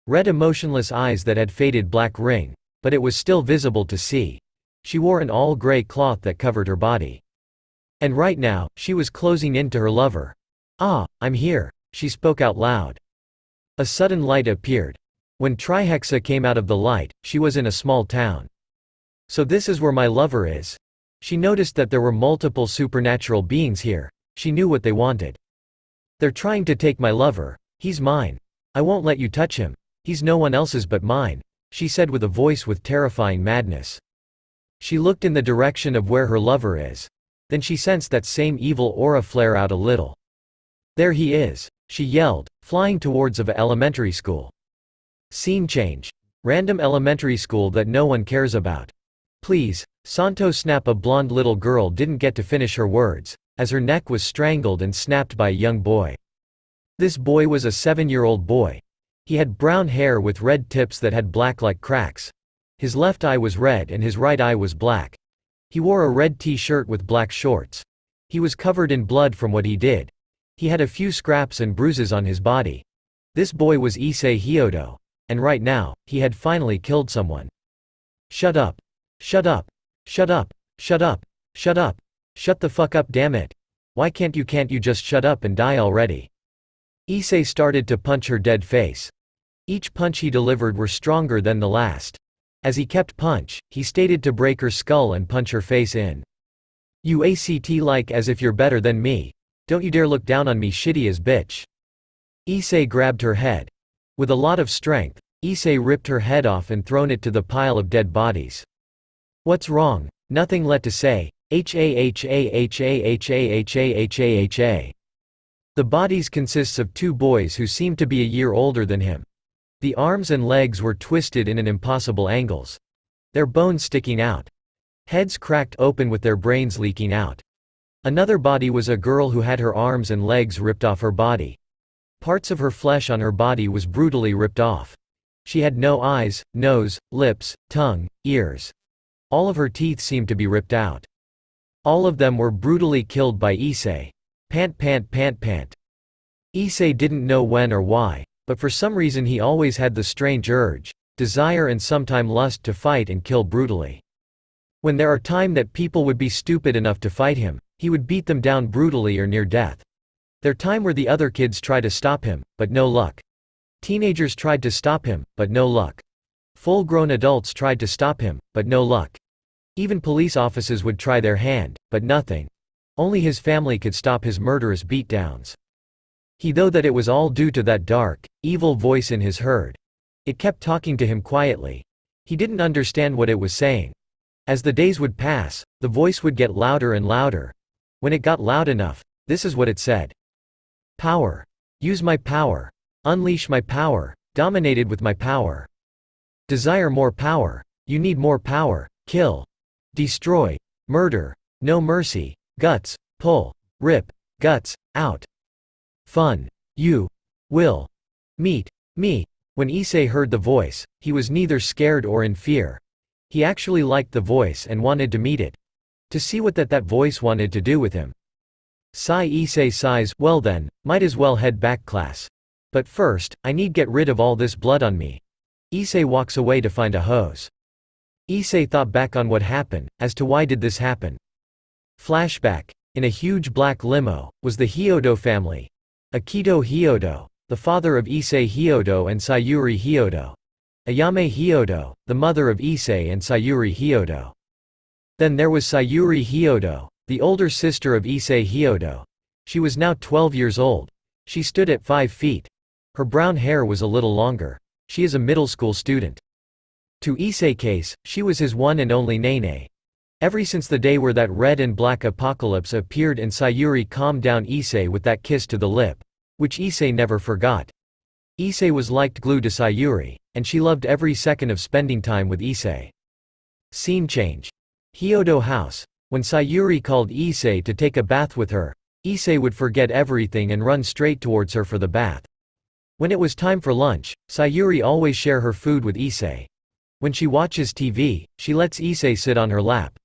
Red emotionless eyes that had faded black ring, but it was still visible to see. She wore an all-gray cloth that covered her body. And right now, she was closing in to her lover. Ah, I'm here, she spoke out loud. A sudden light appeared. When Trihexa came out of the light, she was in a small town. So this is where my lover is. She noticed that there were multiple supernatural beings here. She knew what they wanted. They're trying to take my lover. He's mine. I won't let you touch him. He's no one else's but mine, she said with a voice with terrifying madness. She looked in the direction of where her lover is. Then she sensed that same evil aura flare out a little. There he is, she yelled, flying towards of a elementary school. Scene change. Random elementary school that no one cares about. Please, Santo snap. A blonde little girl didn't get to finish her words, as her neck was strangled and snapped by a young boy. This boy was a 7-year-old boy. He had brown hair with red tips that had black like cracks. His left eye was red and his right eye was black. He wore a red t-shirt with black shorts. He was covered in blood from what he did. He had a few scraps and bruises on his body. This boy was Issei Hyodo. And right now, he had finally killed someone. Shut up. Shut up. Shut up. Shut up. Shut up. Shut the fuck up, damn it. Why can't you just shut up and die already? Issei started to punch her dead face. Each punch he delivered were stronger than the last. As he kept punch, he stated to break her skull and punch her face in. You act like as if you're better than me. Don't you dare look down on me, shitty as bitch. Issei grabbed her head. With a lot of strength, Issei ripped her head off and thrown it to the pile of dead bodies. What's wrong? Nothing let to say. Ha. The bodies consists of two boys who seemed to be a year older than him. The arms and legs were twisted in an impossible angles. Their bones sticking out. Heads cracked open with their brains leaking out. Another body was a girl who had her arms and legs ripped off her body. Parts of her flesh on her body was brutally ripped off. She had no eyes, nose, lips, tongue, ears. All of her teeth seemed to be ripped out. All of them were brutally killed by Issei. Pant. Issei didn't know when or why, but for some reason he always had the strange urge, desire and sometime lust to fight and kill brutally. When there are time that people would be stupid enough to fight him, he would beat them down brutally or near death. There time where the other kids try to stop him, but no luck. Teenagers tried to stop him, but no luck. Full-grown adults tried to stop him, but no luck. Even police officers would try their hand, but nothing. Only his family could stop his murderous beatdowns. He though that it was all due to that dark, evil voice in his head. It kept talking to him quietly. He didn't understand what it was saying. As the days would pass, the voice would get louder and louder. When it got loud enough, this is what it said. Power. Use my power. Unleash my power. Dominated with my power. Desire more power. You need more power. Kill. Destroy. Murder. No mercy. Guts. Pull. Rip. Guts. Out. Fun. You. Will. Meet. Me. When Issei heard the voice, he was neither scared or in fear. He actually liked the voice and wanted to meet it. To see what that voice wanted to do with him. Issei sighs, well then, might as well head back class. But first, I need get rid of all this blood on me. Issei walks away to find a hose. Issei thought back on what happened, as to why did this happen. Flashback. In a huge black limo, was the Hyodo family. Akito Hyodo, the father of Issei Hyodo and Sayuri Hyodo. Ayame Hyodo, the mother of Issei and Sayuri Hyodo. Then there was Sayuri Hyodo, the older sister of Issei Hyodo. She was now 12 years old. She stood at 5 feet. Her brown hair was a little longer. She is a middle school student. To Issei case, she was his one and only Nene. Ever since the day where that red and black apocalypse appeared and Sayuri calmed down Issei with that kiss to the lip, which Issei never forgot. Issei was like glue to Sayuri, and she loved every second of spending time with Issei. Scene change. Hyodo house. When Sayuri called Issei to take a bath with her, Issei would forget everything and run straight towards her for the bath. When it was time for lunch, Sayuri always share her food with Issei. When she watches TV, she lets Issei sit on her lap.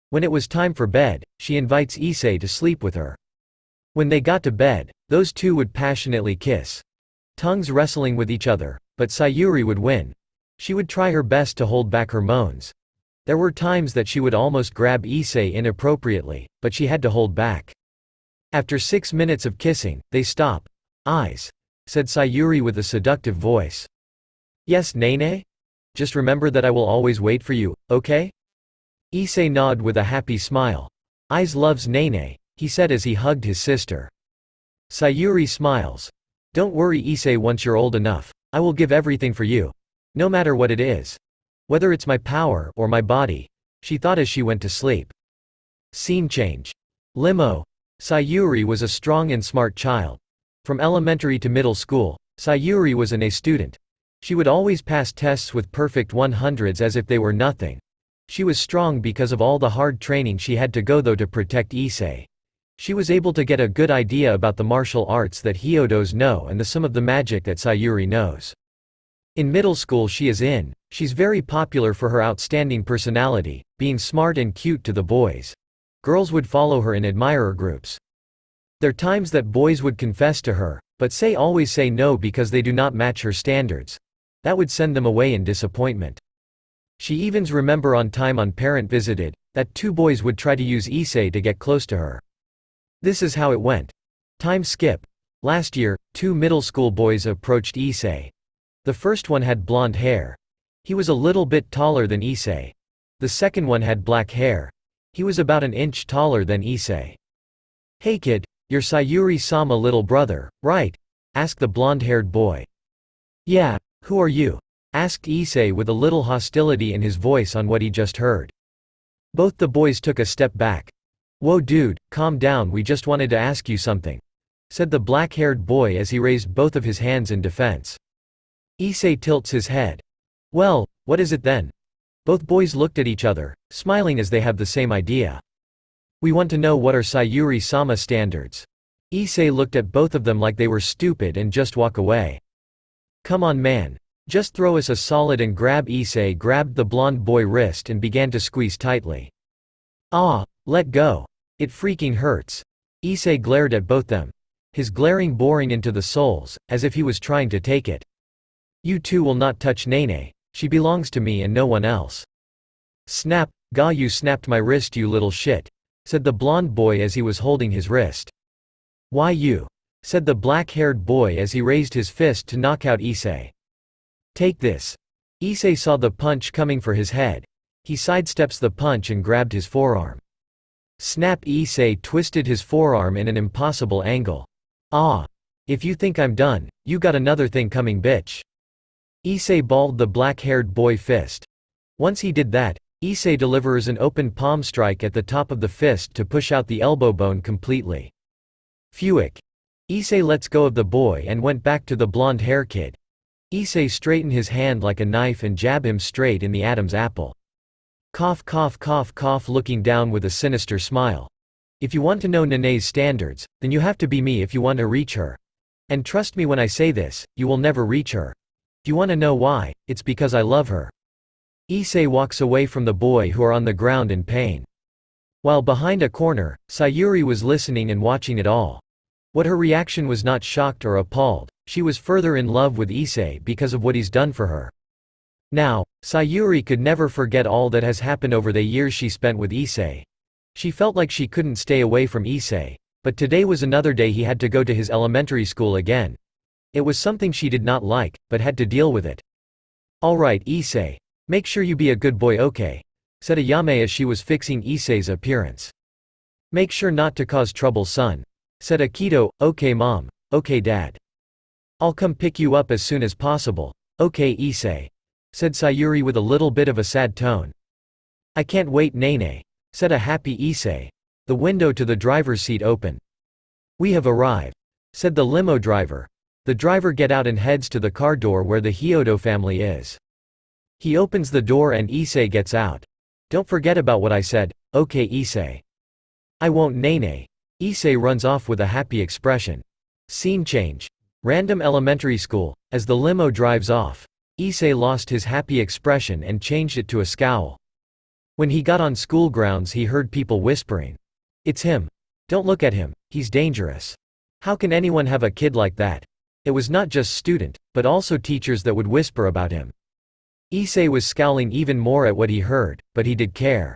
When it was time for bed, she invites Issei to sleep with her. When they got to bed, those two would passionately kiss. Tongues wrestling with each other, but Sayuri would win. She would try her best to hold back her moans. There were times that she would almost grab Issei inappropriately, but she had to hold back. After 6 minutes of kissing, they stop. Eyes, said Sayuri with a seductive voice. Yes, Nene? Just remember that I will always wait for you, okay? Issei nodded with a happy smile. Eyes loves Nene, he said as he hugged his sister. Sayuri smiles. Don't worry Issei, once you're old enough, I will give everything for you. No matter what it is. Whether it's my power or my body, she thought as she went to sleep. Scene change. Limo. Sayuri was a strong and smart child. From elementary to middle school, Sayuri was an A student. She would always pass tests with perfect 100s as if they were nothing. She was strong because of all the hard training she had to go through to protect Issei. She was able to get a good idea about the martial arts that Hyodos know and some of the magic that Sayuri knows. In middle school she's very popular for her outstanding personality, being smart and cute to the boys. Girls would follow her in admirer groups. There times that boys would confess to her, but always say no because they do not match her standards. That would send them away in disappointment. She evens remember on time on parent visited, that 2 boys would try to use Issei to get close to her. This is how it went. Time skip. Last year, 2 middle school boys approached Issei. The first one had blonde hair. He was a little bit taller than Issei. The second one had black hair. He was about an inch taller than Issei. Hey kid, you're Sayuri-sama little brother, right? asked the blonde-haired boy. Yeah, who are you? Asked Issei with a little hostility in his voice on what he just heard. Both the boys took a step back. Whoa dude, calm down, we just wanted to ask you something, said the black-haired boy as he raised both of his hands in defense. Issei tilts his head. Well, what is it then? Both boys looked at each other, smiling as they have the same idea. We want to know what are Sayuri-sama standards. Issei looked at both of them like they were stupid and just walk away. Come on man. Just throw us a solid and grab. Issei grabbed the blonde boy wrist and began to squeeze tightly. Ah, let go. It freaking hurts. Issei glared at both them. His glaring boring into the souls, as if he was trying to take it. You two will not touch Nene. She belongs to me and no one else. Snap, Ga, you snapped my wrist you little shit, said the blonde boy as he was holding his wrist. Why you? Said the black-haired boy as he raised his fist to knock out Issei. Take this. Issei saw the punch coming for his head. He sidesteps the punch and grabbed his forearm. Snap. Issei twisted his forearm in an impossible angle. Ah. If you think I'm done, you got another thing coming bitch. Issei balled the black-haired boy fist. Once he did that, Issei delivers an open palm strike at the top of the fist to push out the elbow bone completely. Phewick. Issei lets go of the boy and went back to the blonde-hair kid. Issei straightened his hand like a knife and jabbed him straight in the Adam's apple. Cough cough cough cough, looking down with a sinister smile. If you want to know Nene's standards, then you have to be me if you want to reach her. And trust me when I say this, you will never reach her. If you want to know why, it's because I love her. Issei walks away from the boy who are on the ground in pain. While behind a corner, Sayuri was listening and watching it all. What her reaction was not shocked or appalled, she was further in love with Issei because of what he's done for her. Now, Sayuri could never forget all that has happened over the years she spent with Issei. She felt like she couldn't stay away from Issei, but today was another day he had to go to his elementary school again. It was something she did not like, but had to deal with it. Alright Issei. Make sure you be a good boy, okay? Said Ayame as she was fixing Issei's appearance. Make sure not to cause trouble, son. Said Akito. Okay mom. Okay dad. I'll come pick you up as soon as possible. Okay Issei. Said Sayuri with a little bit of a sad tone. I can't wait Nene. Said a happy Issei. The window to the driver's seat opened. We have arrived. Said the limo driver. The driver get out and heads to the car door where the Hyodo family is. He opens the door and Issei gets out. Don't forget about what I said, okay Issei? I won't Nene. Issei runs off with a happy expression. Scene change. Random elementary school. As the limo drives off, Issei lost his happy expression and changed it to a scowl. When he got on school grounds he heard people whispering. It's him. Don't look at him, he's dangerous. How can anyone have a kid like that? It was not just student, but also teachers that would whisper about him. Issei was scowling even more at what he heard, but he did care.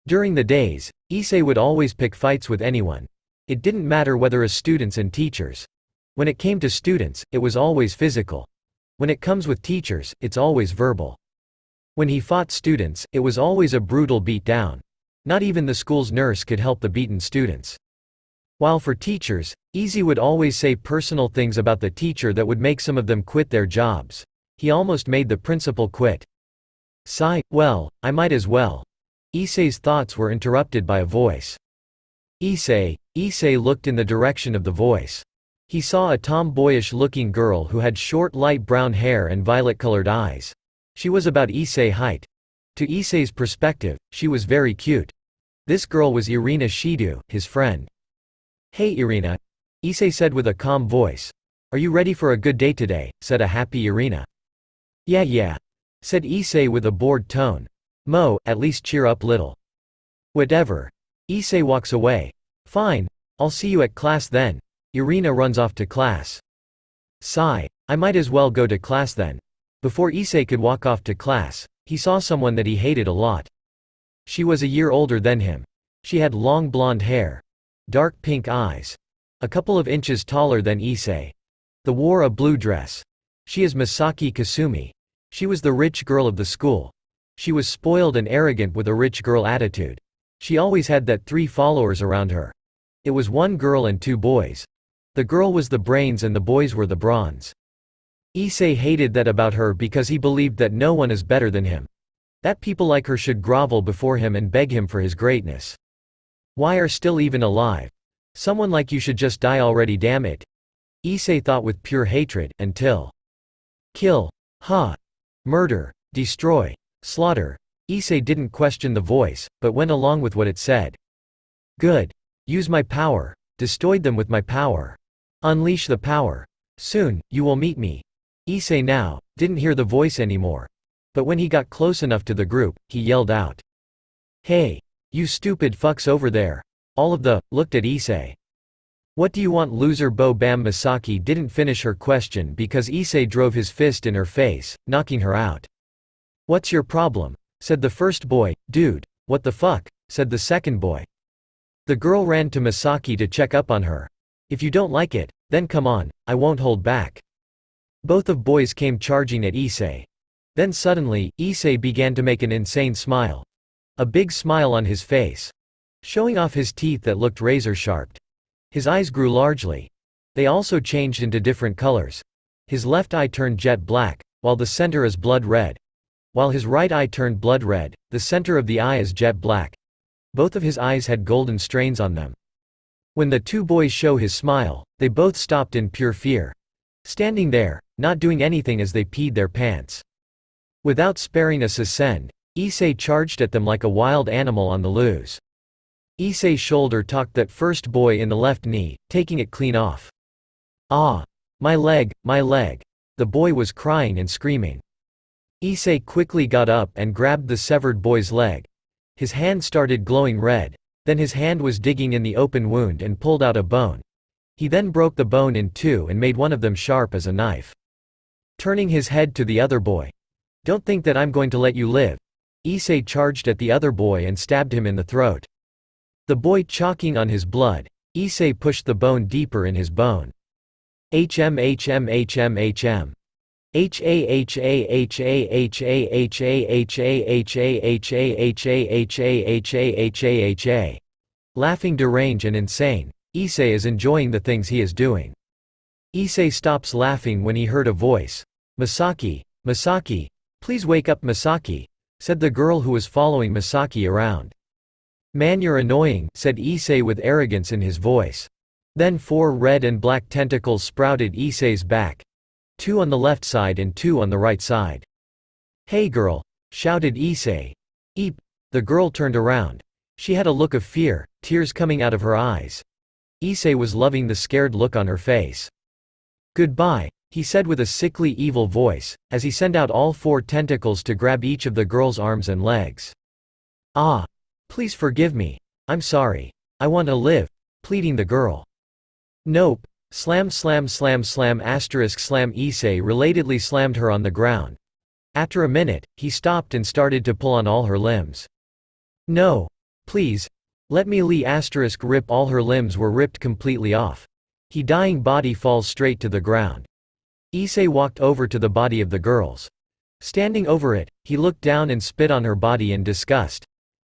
During the days, Issei would always pick fights with anyone. It didn't matter whether as students and teachers. When it came to students, it was always physical. When it comes with teachers, it's always verbal. When he fought students, it was always a brutal beat-down. Not even the school's nurse could help the beaten students. While for teachers, Issei would always say personal things about the teacher that would make some of them quit their jobs. He almost made the principal quit. Sigh, well, I might as well. Issei's thoughts were interrupted by a voice. Issei looked in the direction of the voice. He saw a tomboyish-looking girl who had short light brown hair and violet-colored eyes. She was about Issei height. To Issei's perspective, she was very cute. This girl was Irina Shido, his friend. Hey Irina. Issei said with a calm voice. Are you ready for a good day today? Said a happy Irina. Yeah, said Issei with a bored tone. Mo, at least cheer up little. Whatever. Issei walks away. Fine, I'll see you at class then. Irina runs off to class. Sigh, I might as well go to class then. Before Issei could walk off to class, he saw someone that he hated a lot. She was a year older than him. She had long blonde hair. Dark pink eyes. A couple of inches taller than Issei. They wore a blue dress. She is Masaki Kasumi. She was the rich girl of the school. She was spoiled and arrogant with a rich girl attitude. She always had that 3 followers around her. It was 1 girl and 2 boys. The girl was the brains and the boys were the bronze. Issei hated that about her because he believed that no one is better than him. That people like her should grovel before him and beg him for his greatness. Why are still even alive? Someone like you should just die already, damn it. Issei thought with pure hatred, until kill, murder, destroy, slaughter. Issei didn't question the voice, but went along with what it said. Good. Use my power. Destroy them with my power. Unleash the power. Soon, you will meet me. Issei now didn't hear the voice anymore. But when he got close enough to the group, he yelled out. Hey! You stupid fucks over there. All of the looked at Issei. What do you want, loser? Bo Bam. Misaki didn't finish her question because Issei drove his fist in her face, knocking her out. What's your problem? Said the first boy. Dude, what the fuck? Said the second boy. The girl ran to Misaki to check up on her. If you don't like it, then come on, I won't hold back. Both of boys came charging at Issei. Then suddenly, Issei began to make an insane smile. A big smile on his face, showing off his teeth that looked razor-sharp. His eyes grew largely. They also changed into different colors. His left eye turned jet black, while the center is blood red. While his right eye turned blood red, the center of the eye is jet black. Both of his eyes had golden strains on them. When the two boys show his smile, they both stopped in pure fear. Standing there, not doing anything as they peed their pants. Without sparing a second, Issei charged at them like a wild animal on the loose. Issei's shoulder talked that first boy in the left knee, taking it clean off. Ah! My leg, my leg! The boy was crying and screaming. Issei quickly got up and grabbed the severed boy's leg. His hand started glowing red. Then his hand was digging in the open wound and pulled out a bone. He then broke the bone in two and made one of them sharp as a knife. Turning his head to the other boy. Don't think that I'm going to let you live. Issei charged at the other boy and stabbed him in the throat. The boy choking on his blood, Issei pushed the bone deeper in his bone. HM. Laughing deranged and insane, Issei is enjoying the things he is doing. Issei stops laughing when he heard a voice. Misaki, Misaki, please wake up, Misaki, said the girl who was following Misaki around. Man, you're annoying, said Issei with arrogance in his voice. Then 4 red and black tentacles sprouted Issei's back. 2 on the left side and 2 on the right side. Hey girl, shouted Issei. Eep. The girl turned around. She had a look of fear, tears coming out of her eyes. Issei was loving the scared look on her face. Goodbye, he said with a sickly evil voice, as he sent out all 4 tentacles to grab each of the girl's arms and legs. Ah! Please forgive me. I'm sorry. I want to live, pleading the girl. Nope. Slam slam slam slam asterisk slam. Issei relatedly slammed her on the ground. After a minute, he stopped and started to pull on all her limbs. No. Please. Let me asterisk rip. All her limbs were ripped completely off. Her dying body falls straight to the ground. Issei walked over to the body of the girls. Standing over it, he looked down and spit on her body in disgust.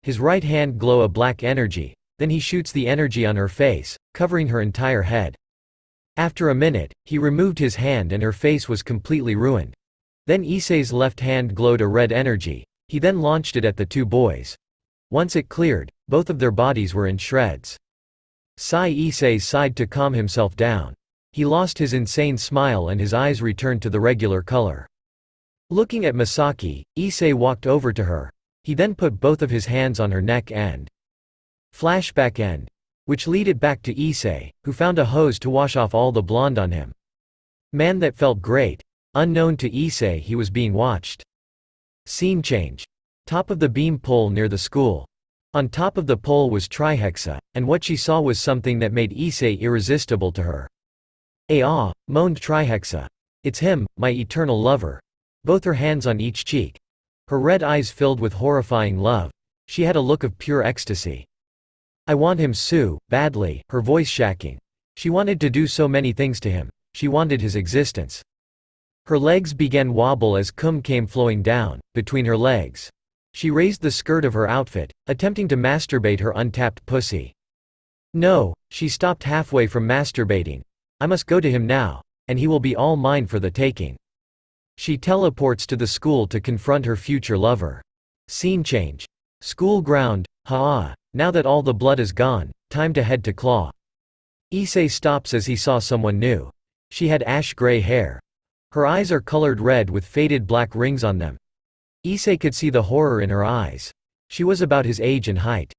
His right hand glow a black energy, then he shoots the energy on her face, covering her entire head. After a minute, he removed his hand and her face was completely ruined. Then Issei's left hand glowed a red energy. He then launched it at the 2 boys. Once it cleared, both of their bodies were in shreds. Issei sighed to calm himself down. He lost his insane smile and his eyes returned to the regular color. Looking at Misaki, Issei walked over to her. He then put both of his hands on her neck and flashback end, which lead it back to Issei, who found a hose to wash off all the blonde on him. Man, that felt great. Unknown to Issei, he was being watched. Scene change. Top of the beam pole near the school. On top of the pole was Trihexa, and what she saw was something that made Issei irresistible to her. Ah, moaned Trihexa. It's him, my eternal lover. Both her hands on each cheek. Her red eyes filled with horrifying love. She had a look of pure ecstasy. I want him so badly, her voice shaking. She wanted to do so many things to him. She wanted his existence. Her legs began wobble as cum came flowing down, between her legs. She raised the skirt of her outfit, attempting to masturbate her untapped pussy. No, she stopped halfway from masturbating. I must go to him now, and he will be all mine for the taking. She teleports to the school to confront her future lover. Scene change. School ground. Now that all the blood is gone, time to head to Claw. Issei stops as he saw someone new. She had ash-gray hair. Her eyes are colored red with faded black rings on them. Issei could see the horror in her eyes. She was about his age and height.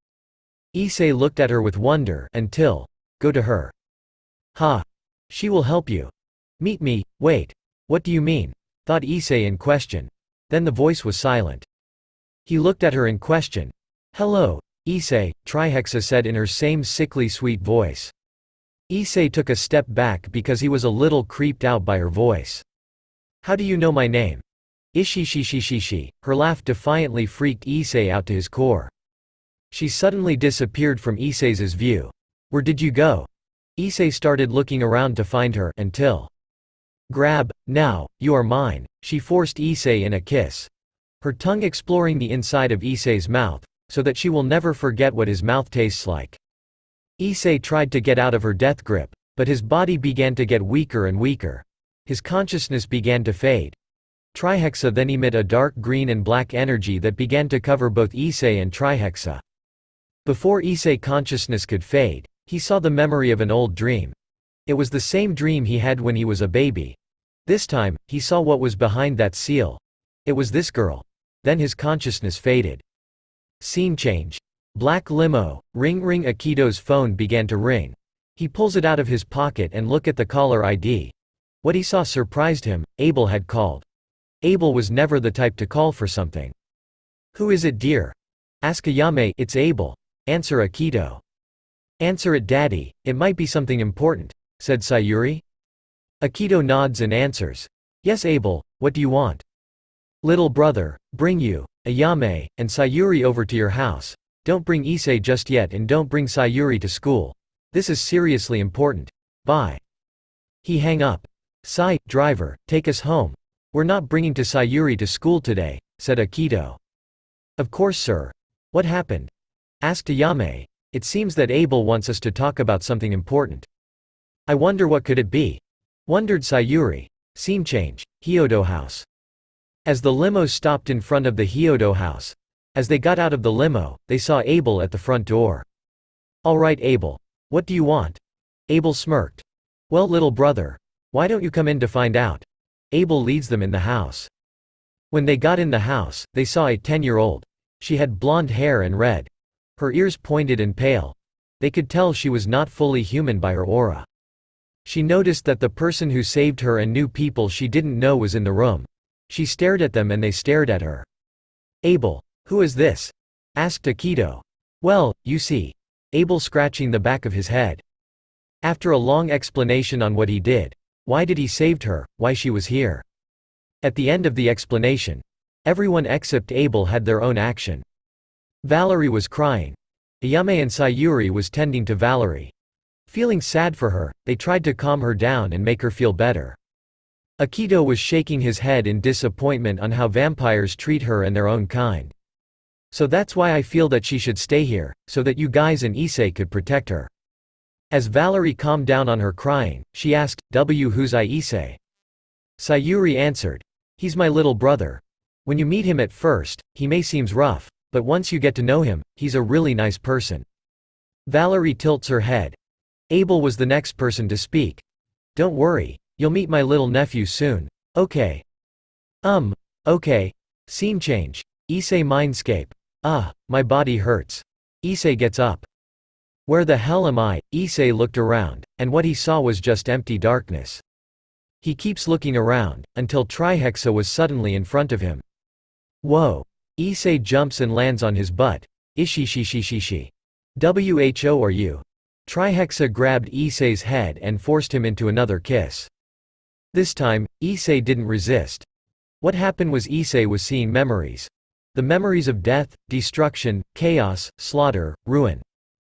Issei looked at her with wonder until, go to her. Ha! She will help you. Meet me, wait. What do you mean? Thought Issei in question. Then the voice was silent. He looked at her in question. Hello, Issei, Trihexa said in her same sickly sweet voice. Issei took a step back because he was a little creeped out by her voice. How do you know my name? Ishishishishishi. Her laugh defiantly freaked Issei out to his core. She suddenly disappeared from Issei's view. Where did you go? Issei started looking around to find her until. Grab, now, you are mine. She forced Issei in a kiss. Her tongue exploring the inside of Issei's mouth, so that she will never forget what his mouth tastes like. Issei tried to get out of her death grip, but his body began to get weaker and weaker. His consciousness began to fade. Trihexa then emit a dark green and black energy that began to cover both Issei and Trihexa. Before Issei consciousness could fade, he saw the memory of an old dream. It was the same dream he had when he was a baby. This time, he saw what was behind that seal. It was this girl. Then his consciousness faded. Scene change. Black limo. Ring ring. Akito's phone began to ring. He pulls it out of his pocket and look at the caller ID. What he saw surprised him. Abel had called. Abel was never the type to call for something. Who is it, dear? Ask Ayame. It's Abel. Answer Akito. Answer it, daddy, it might be something important, said Sayuri. Akito nods and answers. Yes, Abel, what do you want? Little brother, bring you, Ayame, and Sayuri over to your house. Don't bring Issei just yet and don't bring Sayuri to school. This is seriously important. Bye. He hang up. Driver, take us home. We're not bringing to Sayuri to school today, said Akito. Of course, sir. What happened? Asked Ayame. It seems that Abel wants us to talk about something important. I wonder what could it be? Wondered Sayuri. Scene change. Hyodo house. As the limo stopped in front of the Hyodo house. As they got out of the limo, they saw Abel at the front door. All right, Abel. What do you want? Abel smirked. Well, little brother. Why don't you come in to find out? Abel leads them in the house. When they got in the house, they saw a 10-year-old. She had blonde hair and red. Her ears pointed and pale. They could tell she was not fully human by her aura. She noticed that the person who saved her and new people she didn't know was in the room. She stared at them and they stared at her. Abel, who is this? Asked Akito. Well, you see. Abel scratching the back of his head. After a long explanation on what he did, why did he saved her, why she was here. At the end of the explanation, everyone except Abel had their own action. Valerie was crying. Ayame and Sayuri was tending to Valerie. Feeling sad for her, they tried to calm her down and make her feel better. Akito was shaking his head in disappointment on how vampires treat her and their own kind. So that's why I feel that she should stay here, so that you guys and Issei could protect her. As Valerie calmed down on her crying, she asked, who's Issei? Sayuri answered. He's my little brother. When you meet him at first, he may seems rough, but once you get to know him, he's a really nice person. Valerie tilts her head. Abel was the next person to speak. Don't worry, you'll meet my little nephew soon. Okay. Okay. Scene change. Issei mindscape. My body hurts. Issei gets up. Where the hell am I? Issei looked around, and what he saw was just empty darkness. He keeps looking around, until Trihexa was suddenly in front of him. Whoa. Issei jumps and lands on his butt. Ishishishishishi. Who are you? Trihexa grabbed Issei's head and forced him into another kiss. This time, Issei didn't resist. What happened was Issei was seeing memories. The memories of death, destruction, chaos, slaughter, ruin.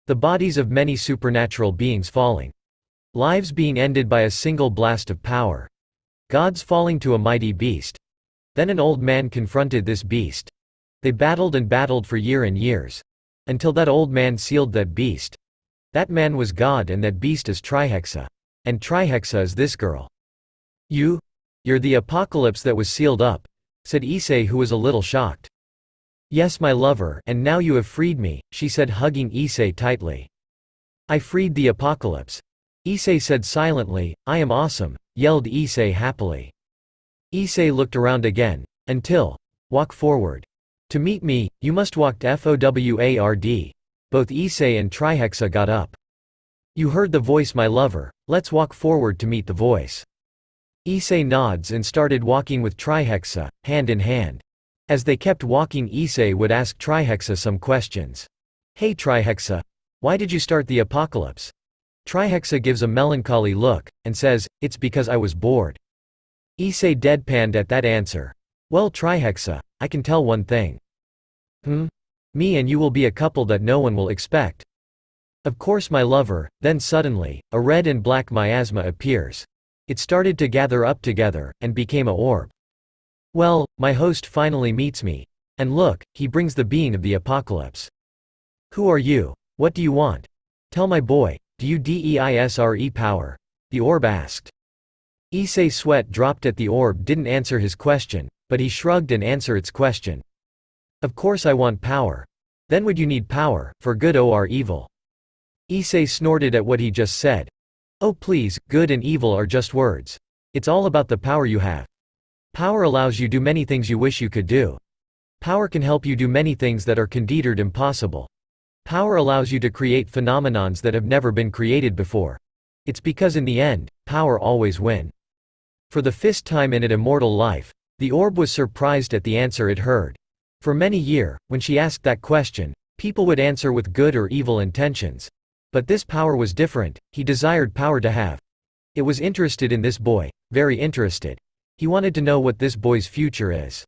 The bodies of many supernatural beings falling. Lives being ended by a single blast of power. Gods falling to a mighty beast. Then an old man confronted this beast. They battled and battled for years and years. Until that old man sealed that beast. That man was God and that beast is Trihexa. and Trihexa is this girl. You're the apocalypse that was sealed up, said Issei, who was a little shocked. Yes, my lover, and now you have freed me, she said, hugging Issei tightly. I freed the apocalypse. Issei said silently. I am awesome, yelled Issei happily. Issei looked around again. Until. Walk forward. To meet me, you must walk forward. Both Issei and Trihexa got up. You heard the voice, my lover, let's walk forward to meet the voice. Issei nods and started walking with Trihexa, hand in hand. As they kept walking, Issei would ask Trihexa some questions. Hey Trihexa, why did you start the apocalypse? Trihexa gives a melancholy look, and says, it's because I was bored. Issei deadpanned at that answer. Well Trihexa, I can tell one thing. Me and you will be a couple that no one will expect. Of course my lover. Then suddenly, a red and black miasma appears. It started to gather up together, and became a orb. Well, my host finally meets me. And look, he brings the being of the apocalypse. Who are you? What do you want? Tell my boy, do you deisre power? The orb asked. Issei's sweat dropped at the orb didn't answer his question, but he shrugged and answered its question. Of course I want power. Then would you need power, for good or evil? Issei snorted at what he just said. Oh please, good and evil are just words. It's all about the power you have. Power allows you do many things you wish you could do. Power can help you do many things that are considered impossible. Power allows you to create phenomenons that have never been created before. It's because in the end, power always wins. For the first time in its immortal life, the orb was surprised at the answer it heard. For many years, when she asked that question, people would answer with good or evil intentions. But this power was different. He desired power to have. It was interested in this boy, very interested. He wanted to know what this boy's future is.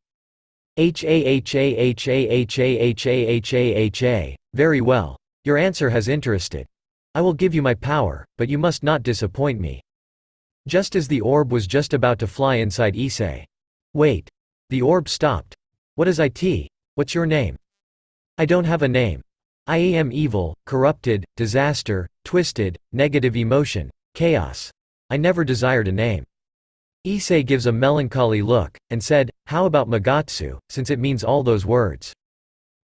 Very well. Your answer has interested. I will give you my power, but you must not disappoint me. Just as the orb was just about to fly inside Issei. Wait. The orb stopped. What is it? What's your name? I don't have a name. I am evil, corrupted, disaster, twisted, negative emotion, chaos. I never desired a name. Issei gives a melancholy look, and said, how about Magatsu, since it means all those words?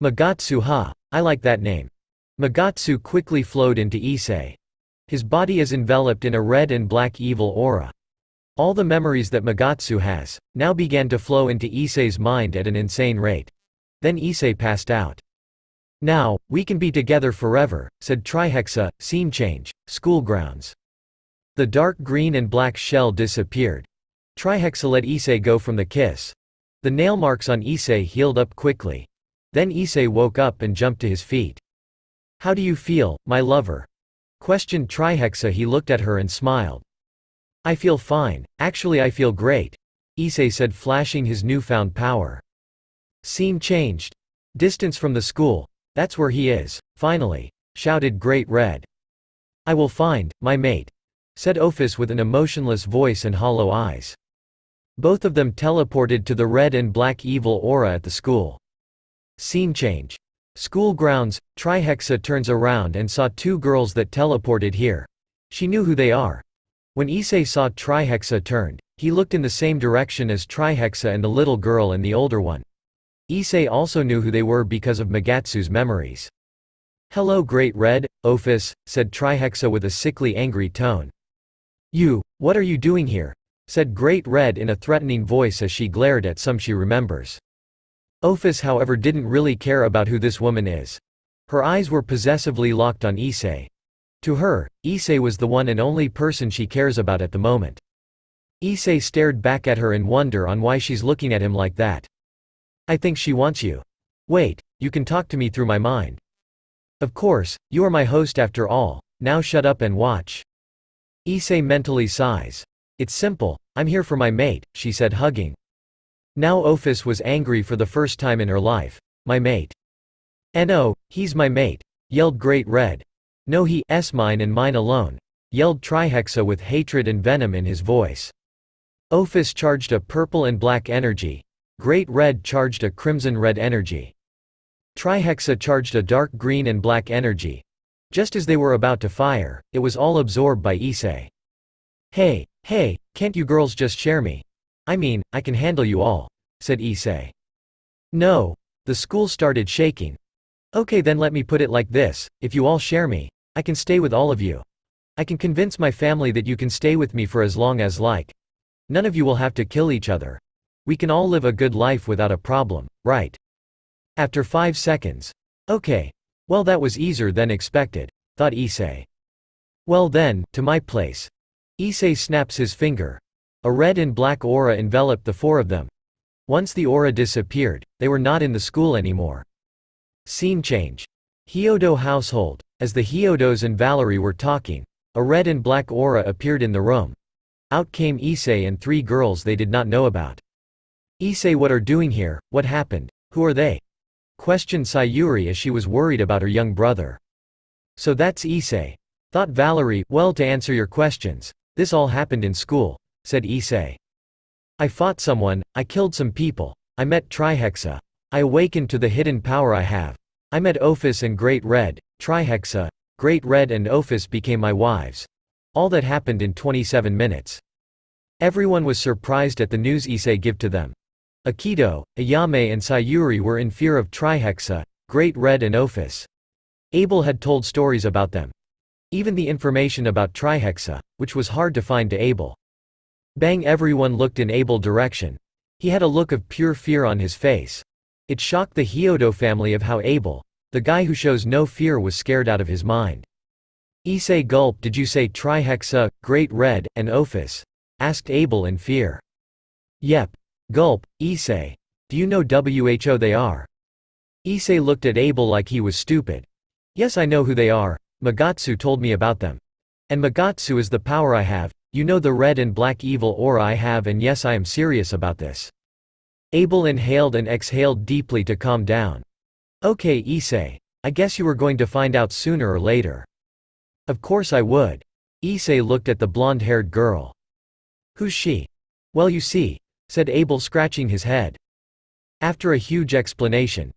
Magatsu, huh? I like that name. Magatsu quickly flowed into Issei. His body is enveloped in a red and black evil aura. All the memories that Magatsu has, now began to flow into Issei's mind at an insane rate. Then Issei passed out. Now, we can be together forever, said Trihexa. Scene change, school grounds. The dark green and black shell disappeared. Trihexa let Issei go from the kiss. The nail marks on Issei healed up quickly. Then Issei woke up and jumped to his feet. How do you feel, my lover? Questioned Trihexa. He looked at her and smiled. I feel fine, actually I feel great, Issei said, flashing his newfound power. Scene changed. Distance from the school. That's where he is, finally, shouted Great Red. I will find my mate, said Ophis with an emotionless voice and hollow eyes. Both of them teleported to the red and black evil aura at the school. Scene change. School grounds. Trihexa turns around and saw two girls that teleported here. She knew who they are. When Issei saw Trihexa turned, he looked in the same direction as Trihexa and the little girl and the older one. Issei also knew who they were because of Magatsu's memories. Hello Great Red, Ophis, said Trihexa with a sickly angry tone. What are you doing here? Said Great Red in a threatening voice as she glared at some she remembers. Ophis however didn't really care about who this woman is. Her eyes were possessively locked on Issei. To her, Issei was the one and only person she cares about at the moment. Issei stared back at her in wonder on why she's looking at him like that. I think she wants you. Wait, you can talk to me through my mind. Of course, you are my host after all, now shut up and watch. Issei mentally sighs. It's simple, I'm here for my mate, she said, hugging. Now Ophis was angry for the first time in her life. My mate. No, he's my mate, yelled Great Red. No, he's mine and mine alone, yelled Trihexa with hatred and venom in his voice. Ophis charged a purple and black energy. Great Red charged a crimson-red energy. Trihexa charged a dark green and black energy. Just as they were about to fire, it was all absorbed by Issei. Hey, can't you girls just share me? I mean, I can handle you all, said Issei. No. The school started shaking. Okay, then let me put it like this, if you all share me, I can stay with all of you. I can convince my family that you can stay with me for as long as like. None of you will have to kill each other. We can all live a good life without a problem, right? After 5 seconds. Okay. Well, that was easier than expected, thought Issei. Well then, to my place. Issei snaps his finger. A red and black aura enveloped the four of them. Once the aura disappeared, they were not in the school anymore. Scene change. Hyodo household. As the Hyodos and Valerie were talking, a red and black aura appeared in the room. Out came Issei and 3 girls they did not know about. Issei, what are doing here, what happened, who are they? Questioned Sayuri as she was worried about her young brother. So that's Issei. Thought Valerie. Well, to answer your questions, this all happened in school, said Issei. I fought someone, I killed some people, I met Trihexa. I awakened to the hidden power I have. I met Ophis and Great Red, Trihexa, Great Red and Ophis became my wives. All that happened in 27 minutes. Everyone was surprised at the news Issei gave to them. Akito, Ayame and Sayuri were in fear of Trihexa, Great Red and Ophis. Abel had told stories about them. Even the information about Trihexa, which was hard to find to Abel. Bang, everyone looked in Abel's direction. He had a look of pure fear on his face. It shocked the Hyodo family of how Abel, the guy who shows no fear, was scared out of his mind. Issei gulped. Did you say Trihexa, Great Red, and Ophis? Asked Abel in fear. Yep. Gulp. Issei. Do you know who they are? Issei looked at Abel like he was stupid. Yes, I know who they are. Magatsu told me about them. And Magatsu is the power I have. You know, the red and black evil aura I have, and yes, I am serious about this. Abel inhaled and exhaled deeply to calm down. Okay, Issei. I guess you were going to find out sooner or later. Of course I would. Issei looked at the blonde-haired girl. Who's she? Well, you see, said Abel, scratching his head. After a huge explanation,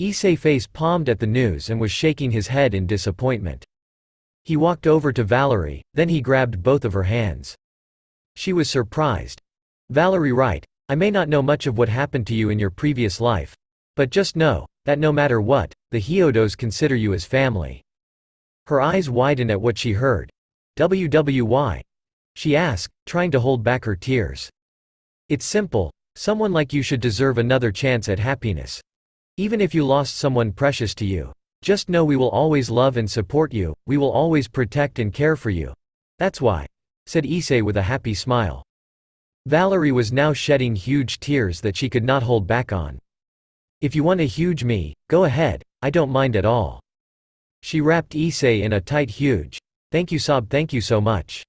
Issei face palmed at the news and was shaking his head in disappointment. He walked over to Valerie, then he grabbed both of her hands. She was surprised. Valerie, right, I may not know much of what happened to you in your previous life, but just know that no matter what, the Hyodos consider you as family. Her eyes widened at what she heard. Why? She asked, trying to hold back her tears. It's simple, someone like you should deserve another chance at happiness. Even if you lost someone precious to you, just know we will always love and support you, we will always protect and care for you. That's why, said Issei with a happy smile. Valerie was now shedding huge tears that she could not hold back on. If you want a huge me, go ahead, I don't mind at all. She wrapped Issei in a tight huge, thank you sob, thank you so much.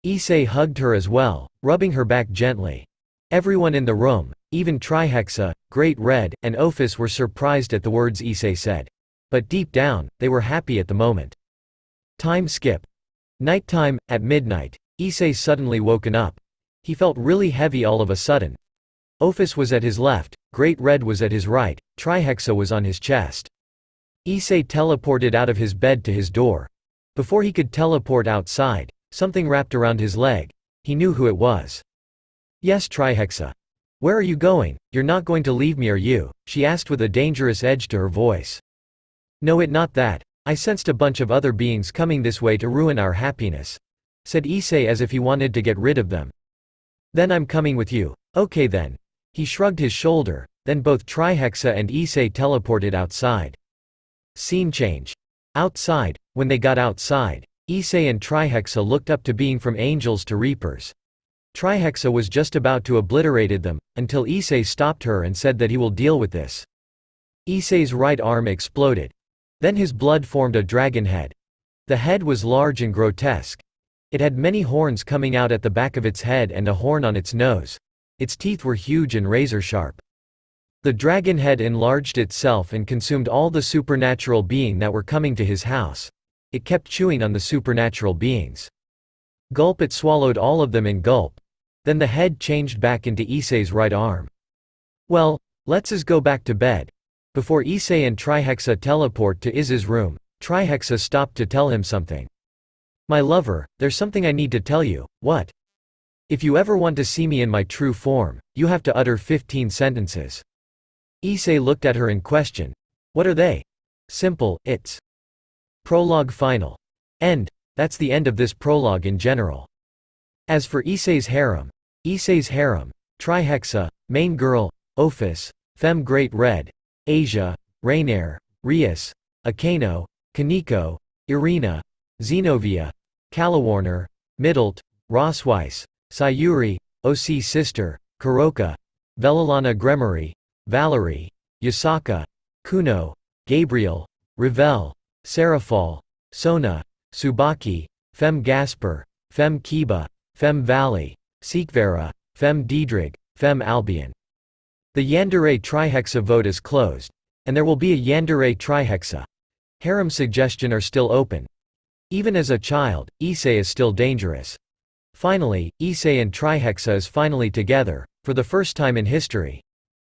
Issei hugged her as well, rubbing her back gently. Everyone in the room, even Trihexa, Great Red, and Ophis were surprised at the words Issei said. But deep down, they were happy at the moment. Time skip. Nighttime. At midnight, Issei suddenly woken up. He felt really heavy all of a sudden. Ophis was at his left, Great Red was at his right, Trihexa was on his chest. Issei teleported out of his bed to his door. Before he could teleport outside, something wrapped around his leg. He knew who it was. Yes, Trihexa. Where are you going? You're not going to leave me, are you? She asked with a dangerous edge to her voice. No, not that. I sensed a bunch of other beings coming this way to ruin our happiness, said Issei as if he wanted to get rid of them. Then I'm coming with you. Okay then. He shrugged his shoulder, then both Trihexa and Issei teleported outside. Scene change. Outside. When they got outside, Issei and Trihexa looked up to being from angels to reapers. Trihexa was just about to obliterate them, until Issei stopped her and said that he will deal with this. Issei's right arm exploded. Then his blood formed a dragon head. The head was large and grotesque. It had many horns coming out at the back of its head and a horn on its nose. Its teeth were huge and razor-sharp. The dragon head enlarged itself and consumed all the supernatural beings that were coming to his house. It kept chewing on the supernatural beings. Gulp, it swallowed all of them in gulp. Then the head changed back into Issei's right arm. Well, let's us go back to bed. Before Issei and Trihexa teleport to Iz's room, Trihexa stopped to tell him something. My lover, there's something I need to tell you. What? If you ever want to see me in my true form, you have to utter 15 sentences. Issei looked at her in question. What are they? Simple, it's. Prologue final. End. That's the end of this prologue in general. As for Issei's harem, Trihexa, main girl, Ophis, Femme Great Red, Asia, Rainier, Rias, Akano, Kaneko, Irina, Zenobia, Calawarner, Middelt, Rossweiss, Sayuri, OC Sister, Kuroka, Velalana Gremory, Valerie, Yasaka, Kuno, Gabriel, Ravel, Serafal, Sona, Tsubaki, Femme Gasper, Femme Kiba, Femme Valley, Seekvera, Femme Diedrig, Femme Albion. The Yandere Trihexa vote is closed. And there will be a Yandere Trihexa. Harem suggestion are still open. Even as a child, Issei is still dangerous. Finally, Issei and Trihexa is finally together, for the first time in history.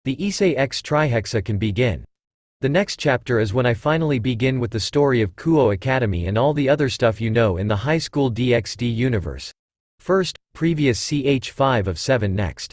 The Issei X Trihexa can begin. The next chapter is when I finally begin with the story of Kuo Academy and all the other stuff you know in the high school DxD universe. First, previous ch5 of 7 next.